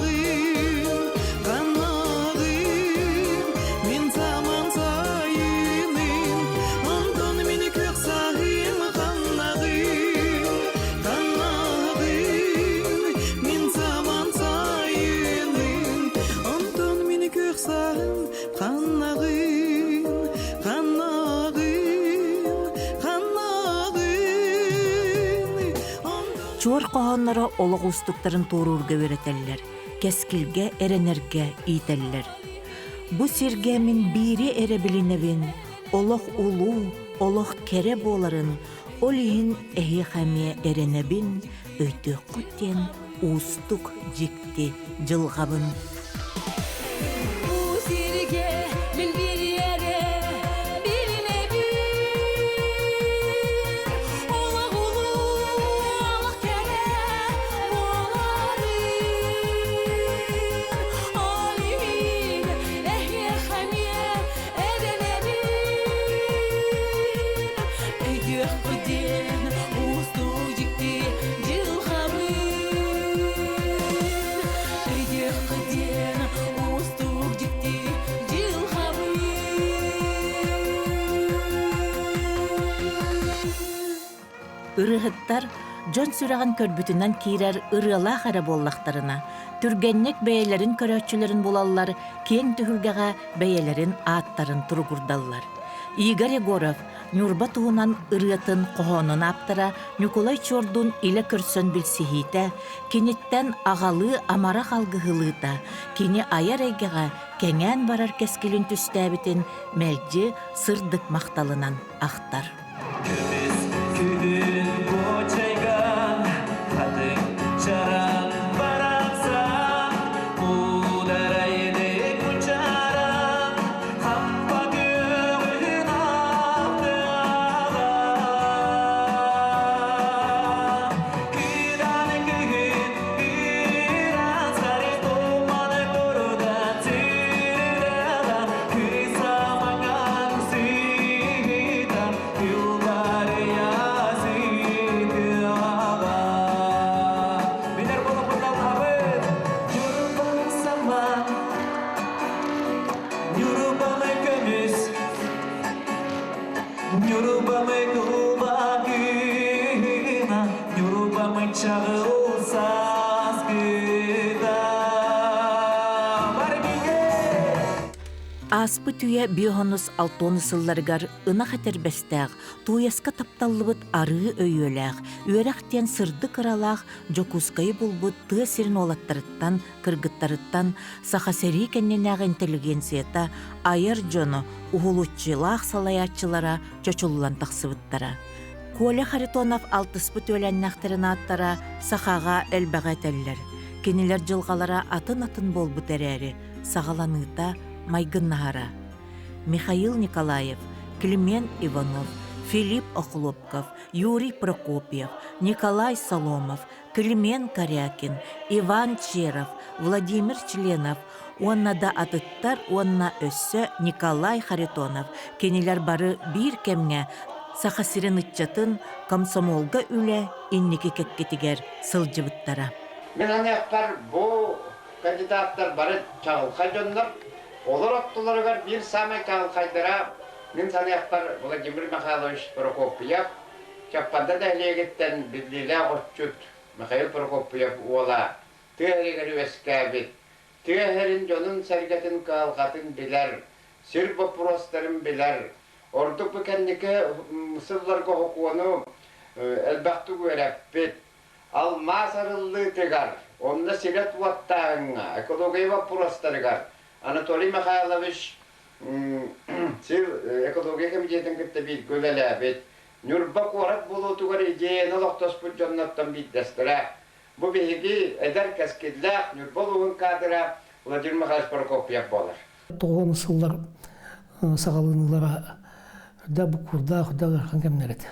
Speaker 1: Чуар қоғанлары олығыстықтарын торурга өретеллер, кескілге эренерге ителлер. Бу сиргемин бири эре билинебин, олық улу, олық кере боларын, олиин эхи хаме эренебин, өйті құттен устук жикти жылғабын. Ырыгыттар жон сүраған көрбүтүнөн кирер ырыла хара боллактарына, түргеннек бәйелерин көрөчүлөрүн булаллар, кең түһүлгага бәйелерин аттарын тургурдаллар. Игорь Егоров Нюрба туунан ырыатын кохонун аптара Николай Чордун иле көрсөн билсихите, кенеттен агалы амара халгыгылыта, кини аяр эгега кеңен барар кескилин түстәбитин мэлжи сырдык макталынан ахтар. Аспы түйе биохонус алтонысылларгар ына хатербестәг, туяска тапталлыбыт ары өйөләг, үерәктен сырды кыралаг, жокускайы булбут тысырын олаттарыттан, кыргыттарыттан, сахасери кенненәг интеллигенцията, айыр жону, ухулутчылаг салаятчылара, чочуллан тақсыбыттара. Коля Харитонов алтыспыт өләннәхтәрін аттара, сахага әлбәғәтәлләр. Кенелер жылғалара атын-атын болбут әрәри, сағаланыта, Майгыннахара. Михаил Николаев, Климент Иванов, Филипп Охлопков, Юрий Прокопьев, Николай Соломов, Климент Корякин, Иван Черов, Владимир Членов, онна да атыттар, онна өссө Николай Харитонов, кенелер бары бир кемге сахасирин ытчатын комсомолга үле инники кеккетигер сылжыбыттара.
Speaker 9: Мен анаяқтар бұл кандидаттар бары чағылқа жонлар, олар оттыларығар бір самай чағылқайдыра, мен санаяқтар Владимир Михайлович Прокопьев, чаппанда да әлегеттен білділі ғотчут Михаил Прокопьев ола, түйәрегері өскәбет, түйәрін жонын сәргетін қалғатын білер, сүр бопыростарын білер, ордық бүкәндікі мұсылларға оқуыны әлбәқті көрәппет, ал масарылы тегар, онда сирет уаттағыңа, экология вопростарыгар, Анатолий Михайлович экология комитетин кітті бейт көлеләбет, Нюрба қорат болу туғар идеяны лоқтоспыт жоннаттан бейттестіра. Бұл бейгі әдер кәскедләқ, Нюрба луғын қадыра Владимир Михайлович Прокопьев болар.
Speaker 15: Тоғын сыллар сағалынылара да бұл құрда құда ғырған кәмнереді.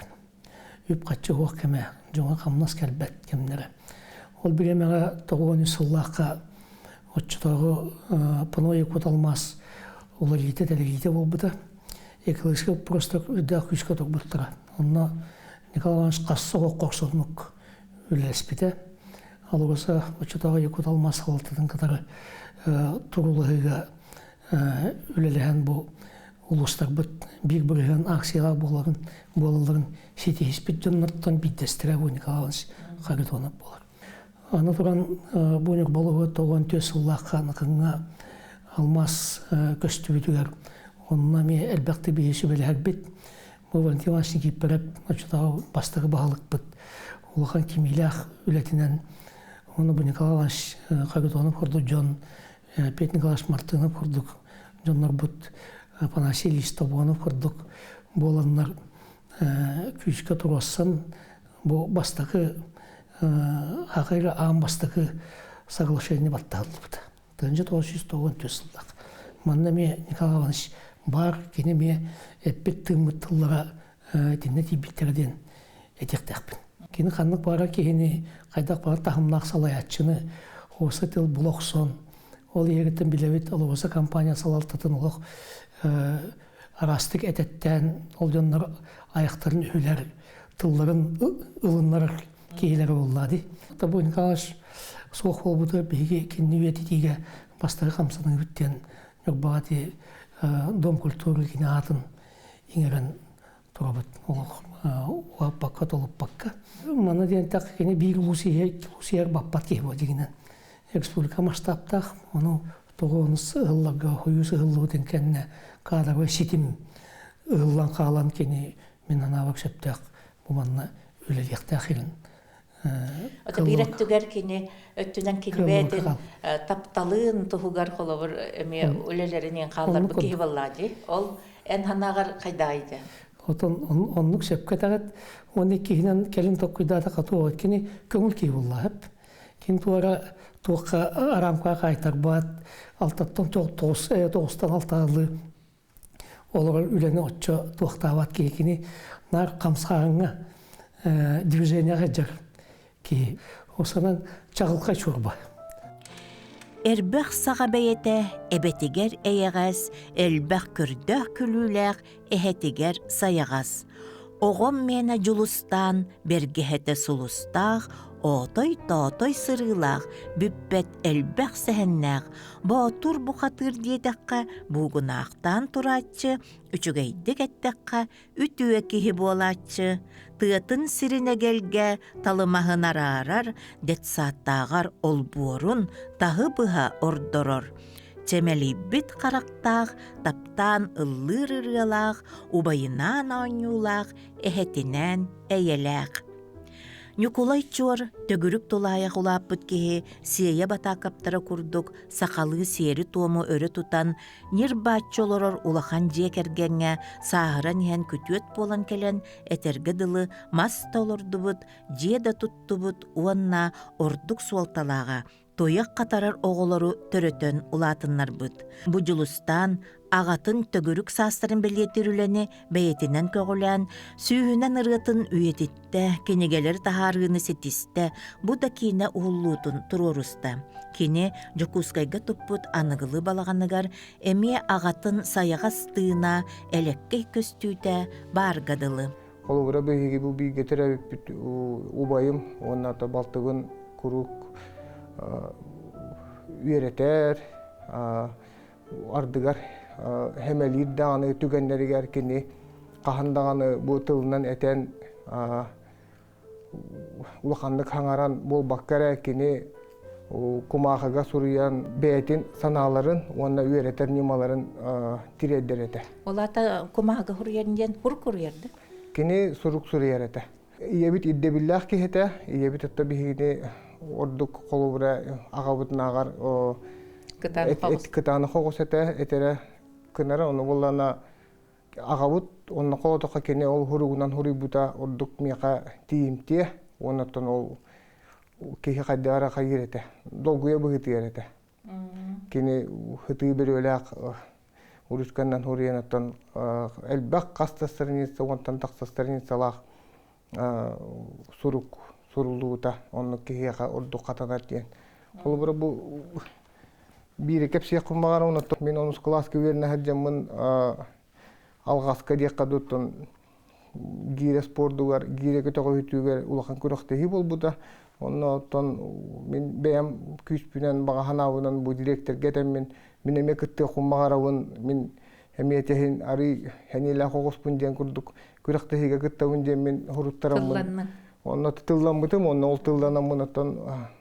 Speaker 15: Үп қатшы оқ кәме, жоңа қамнас кәлбәт кәмнері. Ол біремеға тоғын сыллаққа отчытағы паной көталмас олар ете дәлегейте бол бұда. Экологический просто да күшке тоқ бұттыра. Онна Николай Иванович қасы оқ қоқсылмық үләспеті. Ал оғаса отчытағы көталмас қалтыдың қатары тұрулығыға үлелеген бұл улустар бұд бір-бірген акцияға болаларын сетейіспет жоннарттан биттестірі бұл Николай Иванович Харитонов болар. Аны тұран бұнық болуы тоған төс ұллаққа нықыңа алмас көстібетігер. Онына ме әлбәқті бейесі бәлі әрбет. Бұл Валентин Ивановичны кейіп бәріп, ұчытағы бастығы бағылық бұд. улахан кимилях үлетинен оны бу Николай Иванович Харитонов хорду Джон Петр Николаевич Мартынов хордук Джоннор бут Панасий Листобонов хордук боланнар күчкө турассан бу бастакы акыры ам бастакы соглашение батталды. Тынжы 1990 жылдак. Манна ме Николай Иванович бар кене ме эппет тымыттыллара тинне тибиттерден этектекпин. Кені қанық бара кені қайдақ бара тахымнақ салаятчыны осы тыл бұлақсон ол егеттен білевет ол осы компания салалтатын олық арастық әтеттен ол жонлар аяқтарын үйлер тылларын ылынлар кейлері болады. Бұл Николаш соқ болбуды бейге кені өтетеге бастары қамсының үттен бағаты дом культуры кені атын еңерін тұрабыт олық уаппакка толуппакка. Мана ден так кене бир лусиер баппат кебо дегенен. Республика масштабтах оны тогонус ыллага хуюс ыллуден кенне кадабы ситим ыллан калан кене мен ана бакшаптак бу манна үлелектә хилен.
Speaker 1: Ата биреттүгәр кене өттүнән килбәден тапталын тугар холовыр эме үлелеринен калдар бу кебаллади. Ол эн ханагар кайдайды.
Speaker 15: Отон оннук шепкетагат оны кийинен келин токуйдада катуу кини көңүл кий буллап. Кин туара тука арамка кайтарбат алтаттан тогустан алталы олар үлени отчо туктабат кини нар камсагыңа движенияга жар ки осанан чагылка чурба.
Speaker 8: Эрбэх саға бәйеті әбетігер әйеғаз, әлбәқ күрдәқ күліләқ әхетігер саяғаз. Оғым мені жұлыстан, бергехеті сұлыстақ, отой-тотой сырылақ, бүппет әлбәқ сәхіннәқ, бұғатыр бұқатыр дейдіққа, бұғынақтан тұратчы, үчігейдік әттіққа, үтіе кехі болатчы, тыатын сиріне келге талымағын арарар, детсаттағар олбуырын тағы бұға ордорор. Чемели бит қарақтақ, таптан ыллыр-ырылақ, убайынан ойнулақ, әхетінен әйеләқ. Нюкулай чор төгүрүк толаяк улап бүткеһи сия бата каптара курдук сакалы сери тому өрө тутан нирбатчолорор улахан жекергенге саһыран иһэн күтүөт болан келен этерге дылы мас толордубут жеда туттубут уанна ордук суалталаага тояк катарар оголору төрөтөн улаатыннар быт. Бу жулустан ағатын төгүрүк састарын белетирүлени бәйетинен көгүлән, сүйүнен ырытын үйетитте, кенегелер тахарыны сетисте, бу да кине уһуллуутун туруруста. Кини жокускайга туппут аныгылы балаганыгар, эми ағатын саяғас тыына, элеккей көстүүтэ баргадылы.
Speaker 16: Холугура бейги бу бийгетере убайым, онната балтыгын курук үйеретер, ардыгар хемелир дағаны түгенлерігер кені қахындағаны бұл тылынан әтен улақандық хаңаран бол баққара кені кумақыға сұрыян бәйтін саналарын, онына үйеретер немаларын тиреддер әті.
Speaker 1: Олата кумақыға сұрыянден құр көрерді?
Speaker 16: Кені сұрық сұрыяр әті. Иебит иддебілләқ кейті, иебит әтті бігіне ордук қолыбыра ағабытын ағар кытаны қоғыс әті әтері кынара оны боллана ағабыт, оны қолытыққа кене ол хұрығынан хұрыбыта ордук меқа тиімте, онаттан ол кейі қайды ара қайыр әті, долгуя бұғыты ер әті. Кене хыты бір өләқ ұрыскандан хұрыянаттан әлбәқ қастастарынесі, онтан тақстастарынесалақ сұрук сурулуута онну кихиака орду катанар диен. Холбура бу бири кепсия кумагар онотто мен онус класска верне хаджамын алгаска диякка доттон гире спордугар гире көтөгө үтүгөр улахан көрөктө хи болбута. Оннотон мен бем күчпүнөн бага ханабынан бу директор кетем мен эме кытты кумагарабын мен эмиетехин ари хенила когоспун диен курдук көрөктө хиге кыттабын диен мен хуруттарамын. Онна тылдан бутым, онна ол тылдан амынаттан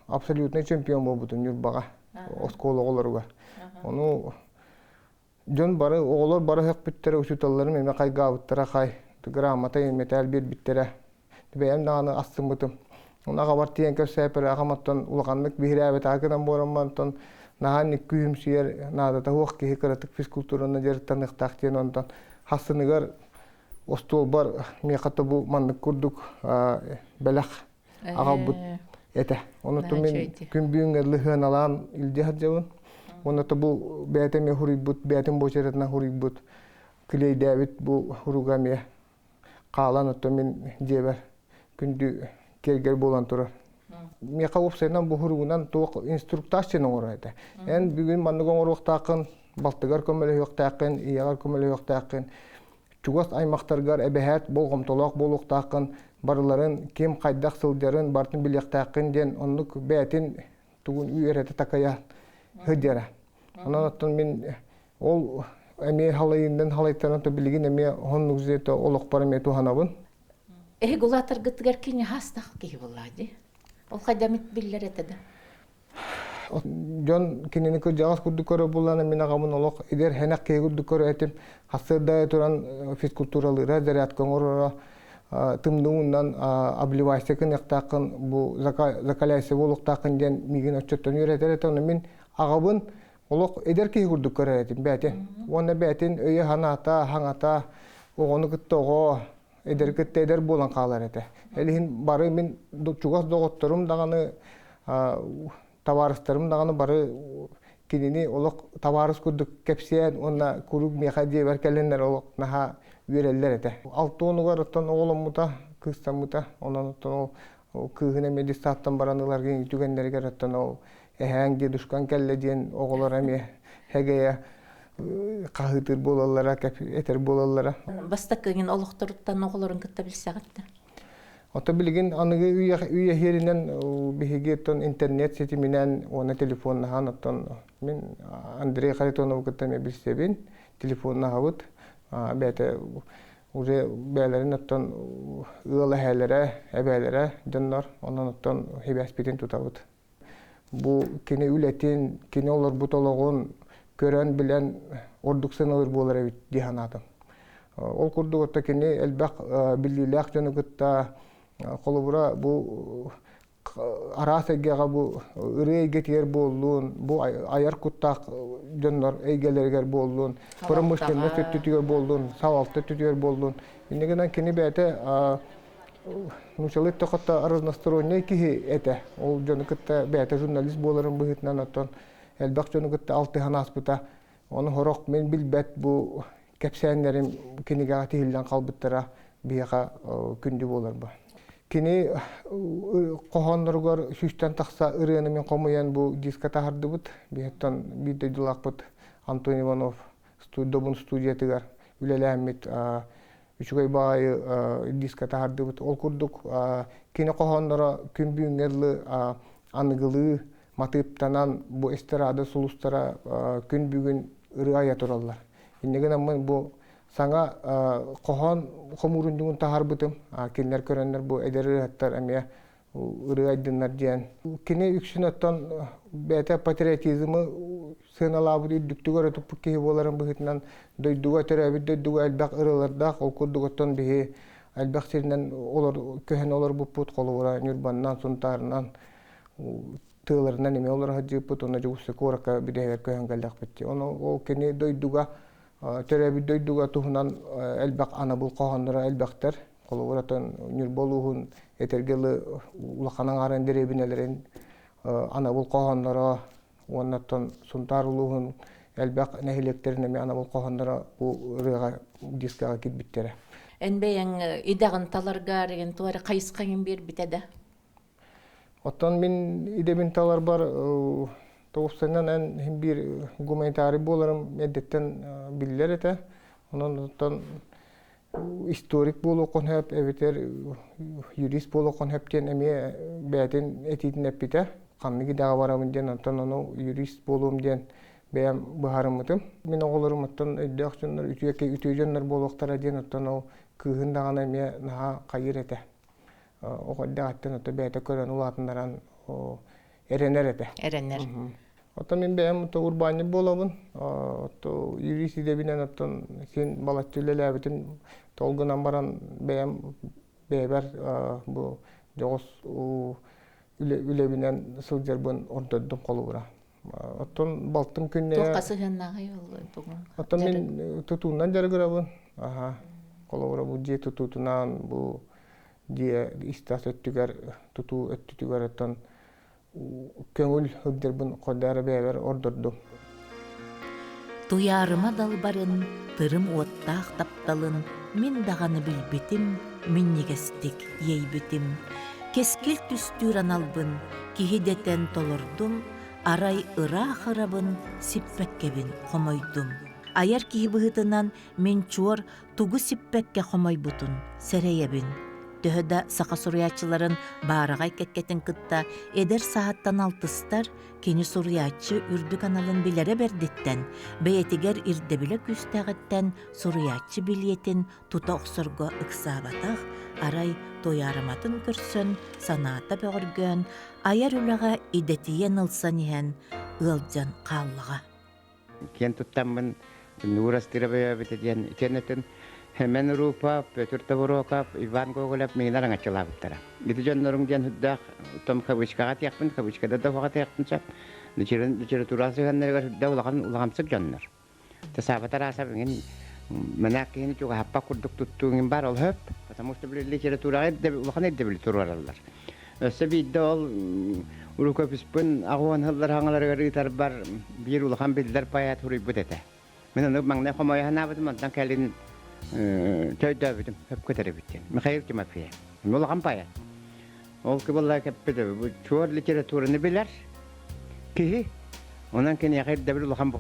Speaker 16: абсолютный чемпион болбутун юрбага, оскола оголоруга. Ону жон бары, оголор бары хек биттере усуталларын эме кайга буттара кай, грамота эме тәлбир биттере. Бәйем даганы астым бутым. Ona kabar tiyen kössäpere akamattan ulaqanlık bihirääbet akıdan boramantan nahannik kühümsiyer naadata huokki hikaratık fiskulturuna jertan iqtaqtiyen ondan hassыныгар ostol bar miqata bu manlık kurduk belaq aqabut ete. Onu da min kümbüğüngerli hınalan ilcihat javun. Onu da bu beyateme huribut, beyatem boşeretna huribut. Kiley David bu hurugamiye qalan o da min jeber kündü kerger bolan turar. Miqa opsaydan bu hurugunan toq instruktasyon orayda. En bugün manlık oruk taqın, baltıgar kömele yok taqın, iyagar kömele yok taqın. Çugas aymaqtargar ebehat bolğum tolaq boluq taqın, barıların kim qaydaq sıljarın bartın bilyaq taqın den onluk beyatin tugun üyerete takaya hıdyara. Ondan min ol emi halayından halaytaran da bilgin emi honluk zete oluq parametu hanabın.
Speaker 1: Gulatar gıtgar kini hastaq ki bulladı. Ol qadamit biller etede.
Speaker 16: Jon kinini ko jagas kurdukoro bullana mina gamun oloq ider henak ke kurdukoro etim hasırda turan fiskulturalı zariat kongorora tımduğundan ablivaysakın yaqtaqın bu zakalaysa boluqtaqın den migin öçötön üreter eton min agabın oloq eder ke kurdukoro etim beten. Ona beten öye hanata hangata oğonu gıttogo eder gıtte eder bolan qalar ete. Elihin barı min çugas doğottorum dağını tavarıslarım dağını barı kinini oloq tavarıs kurduk kepsiyen ona kuruk miqa diye berkelenler oloq naha üyereller ete. Altı onugar ottan oğlum muta, kıztan muta, ondan ottan o kığına medisattan baranılar gen tügenleri gerettan o ehengi düşkan kelle diyen oğullar emi hegeye qahıtır bolallara, eter bolallara.
Speaker 1: Basta kığın oluqturuttan oğulların kıtta bilsağıttı.
Speaker 16: Ota bilgin anıgı üye herinden bihigeton internet setiminden ona telefonla hanattan min Andrei Kharitonov kıttamı bilsebin telefonla havut bete uje belerin attan ıla helere ebelere canlar ondan attan hebespitin tutavut. Bu kini ületin kini olur butologun gören bilen orduk sınır bolar evit dihanadım. Ol kurduk otta kini elbaq bililaq jonu kıtta kolubura bu arasegeğa bu ırıya getiyer bolluğun, bu ayar kuttaq jönler eygelerger bolluğun, pırmıştırna tütüyor bolluğun, savalta tütüyor bolluğun. İnneginden kini bete nuşalık toqatta raznostoronne kihi ete. Ol jonu kıtta bete jurnalist boların bıhıtnan attan elbaq jonu kıtta altı hanas buta. Onu horoq men bilbet bu kepsenlerim kiniga tihillen qalbıttara biyaqa kündü bolar bu. Kini qohonlargar süsten taqsa ırığını men qomayan bu diska tahardı bud. Bihettan bide dilaq bud. Anton Ivanov dobun studiyatigar. Ülelehmet üçügay bağayı diska tahardı bud. Ol kurduk kini qohonlara kümbüğüngerli anıgılı matıptanan bu esterada sulustara kümbüğün ırığa yaturallar. İnnegin bu sana qohon qomurunjuğun taharbıtım. Kinler körenler bu ederi hattar emiye ırığa aydınlar diyen. Kini üksün attan bete patriotizmi sığınalabı üddüktügör ötüp kehi boların bıhıtından doyduğa törəbit doyduğa elbaq ırılarda ol kurduk attan bihi elbaq serinden olur köhen olur bu put kolu vura nürbandan suntarından tığlarından eme olur hacı put ona jugusse koraka bideher köhen galdak bitti. Onu o kini doyduğa törəbit doyduğa tuhunan elbaq ana bul qohonlara elbaqtar kolu vuratan nürboluğun etergeli ulaqanan aran derebinelerin ana bul qohonlara ondan suntaruluğun elbaq nehileklerine ana bul qohonlara bu rığa diskaga kitbittere.
Speaker 1: Enbeyen idağın talargar egen tuarı qayısqayın bir bitede.
Speaker 16: Ottan min idebin talar bar Toğustandan en bir gumentari bolarım eddetten biller ete. Ondan historik bolokon hep eviter jurist bolokon hep den eme beten etidin epite. Kanlı gidağı varamın den ondan onu jurist bolum den beyam baharımıtım. Min oğullarım ondan eddeğçanlar ütüyecekler boloktara den ondan o kığın dağına eme naha kayır ete. O kadar ondan bete kören ulatındaran erenler ete.
Speaker 1: Erenler.
Speaker 16: Otta min beyam to urbani bolabın. To jurist idebinen ottan sen balatçılı labitin tolgunan baran beyam beber bu Жоғыз үлебінен сылжарбын ордоддым қолуыра. Оттон балтын күнне...
Speaker 1: Тоқасы жаннағы олы?
Speaker 16: Оттон мен тұтуынан жарғырабын. Қолуыра бұл же тұтуынан бұл же истас өттігер, тұту өттігер оттон көңіл өддербін қодары бәйбер ордоддым.
Speaker 1: Туярыма далбарын, тырым оттақ тапталын, мен дағаны білбетім, мен негестік ейбетім. Кескел түстүр аналбын, кихидетен толырдым, арай ыра-хырабын, сиппеккебін қомойдым. Аяр кихи бұғытынан мен чуар тугу сиппекке қомойбутын, сәрейебін. Төһөдө сақа суруячыларын баарагай кеккетин кытта эдер сааттан алтыстар кени суруячы үрдү каналын билере бердиттен, бейетигер ирдебиле күстәгіттен суруячы билетин тута оксорго ыксабатах, арай тоярыматын көрсөн, санаата бөгөргөн, аяр үлага идетиен ылсан иһен ылжан қаллыға.
Speaker 9: Кен туттамын нурастыра бөйөбүтеден итенетин Hemen Rupa, Petr Tavorokap, Ivan Gogolap, Minarang at Chalabtara. Ito dyan narungyan hudak, Tom Kawishka at yakpun, Kawishka da dawakat yakpun sa. Literaturasihan na daw lakam sa dyan. Tasabatara sabi manakin ito kahapak kuduk tutungin barol hop, patamos na literatura ay lakan ay debilituralar. Sabi daw, Uruka Pispun, ako ang halar hangalaritar bar, biru lakam bildar payat huributete. Minanong mang nakumayahan nabat man ng kalin تودابتم هبكتربتين مخير كما فيها والله قمبايا والله والله كبده شور ليتراتور نبلر كيه ونان يا خير دبل الله قمبو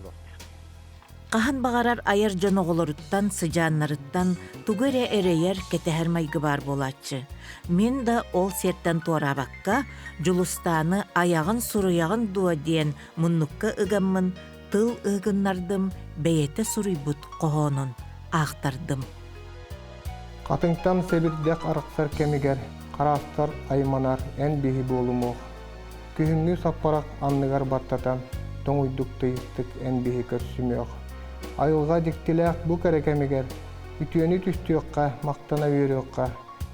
Speaker 1: Qahan bağarar ayar jonoğoloruttan, sıcanlarıttan, tugere ereyer ketehermaygı bar bolatçı. Min da ol sertten tuara bakka, julustanı ayağın suruyağın dua diyen munnukka ıgammın, tıl ıgınlardım, beyete suruybut kohonun. Ақтардым.
Speaker 16: Қатыңтан себірдек арықсар кемігер, қарастар айманар ән бейі болымоқ. Күхіңгі саппарақ анныгар баттатан, тоңуйдық тыйыстық ән бейі көрсімеоқ. Айылға дектіләқ бұл кәрі кемігер, үтіені түстіоққа, мақтана веріоққа,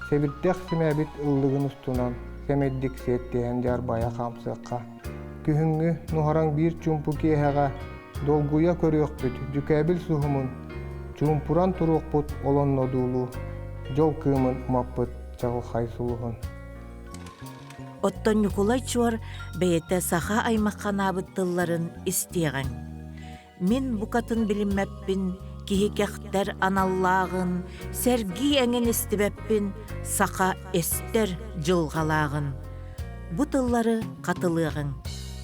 Speaker 16: себірдек сімәбіт ұллығын ұстунан, кемеддік сеттейін жарбая қамсыққа. Күхіңгі нұхараң бір чүмпу кейхаға, долгуя көріоқ бүт, жүкәбіл сұхымын, Чумпуран туруқпут олон нодулу, жол кымын умаппыт чағыл хайсулуғын.
Speaker 1: Оттон Николай чуар бейете саха аймаққан абыттыларын истеған. Мен букатын біліммәппін, кихикектер аналлағын, сәрги әңін істебәппін, саха эстер жылғалағын. Бұтыллары қатылығын,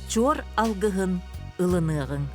Speaker 1: чуар алғығын, ылынығын.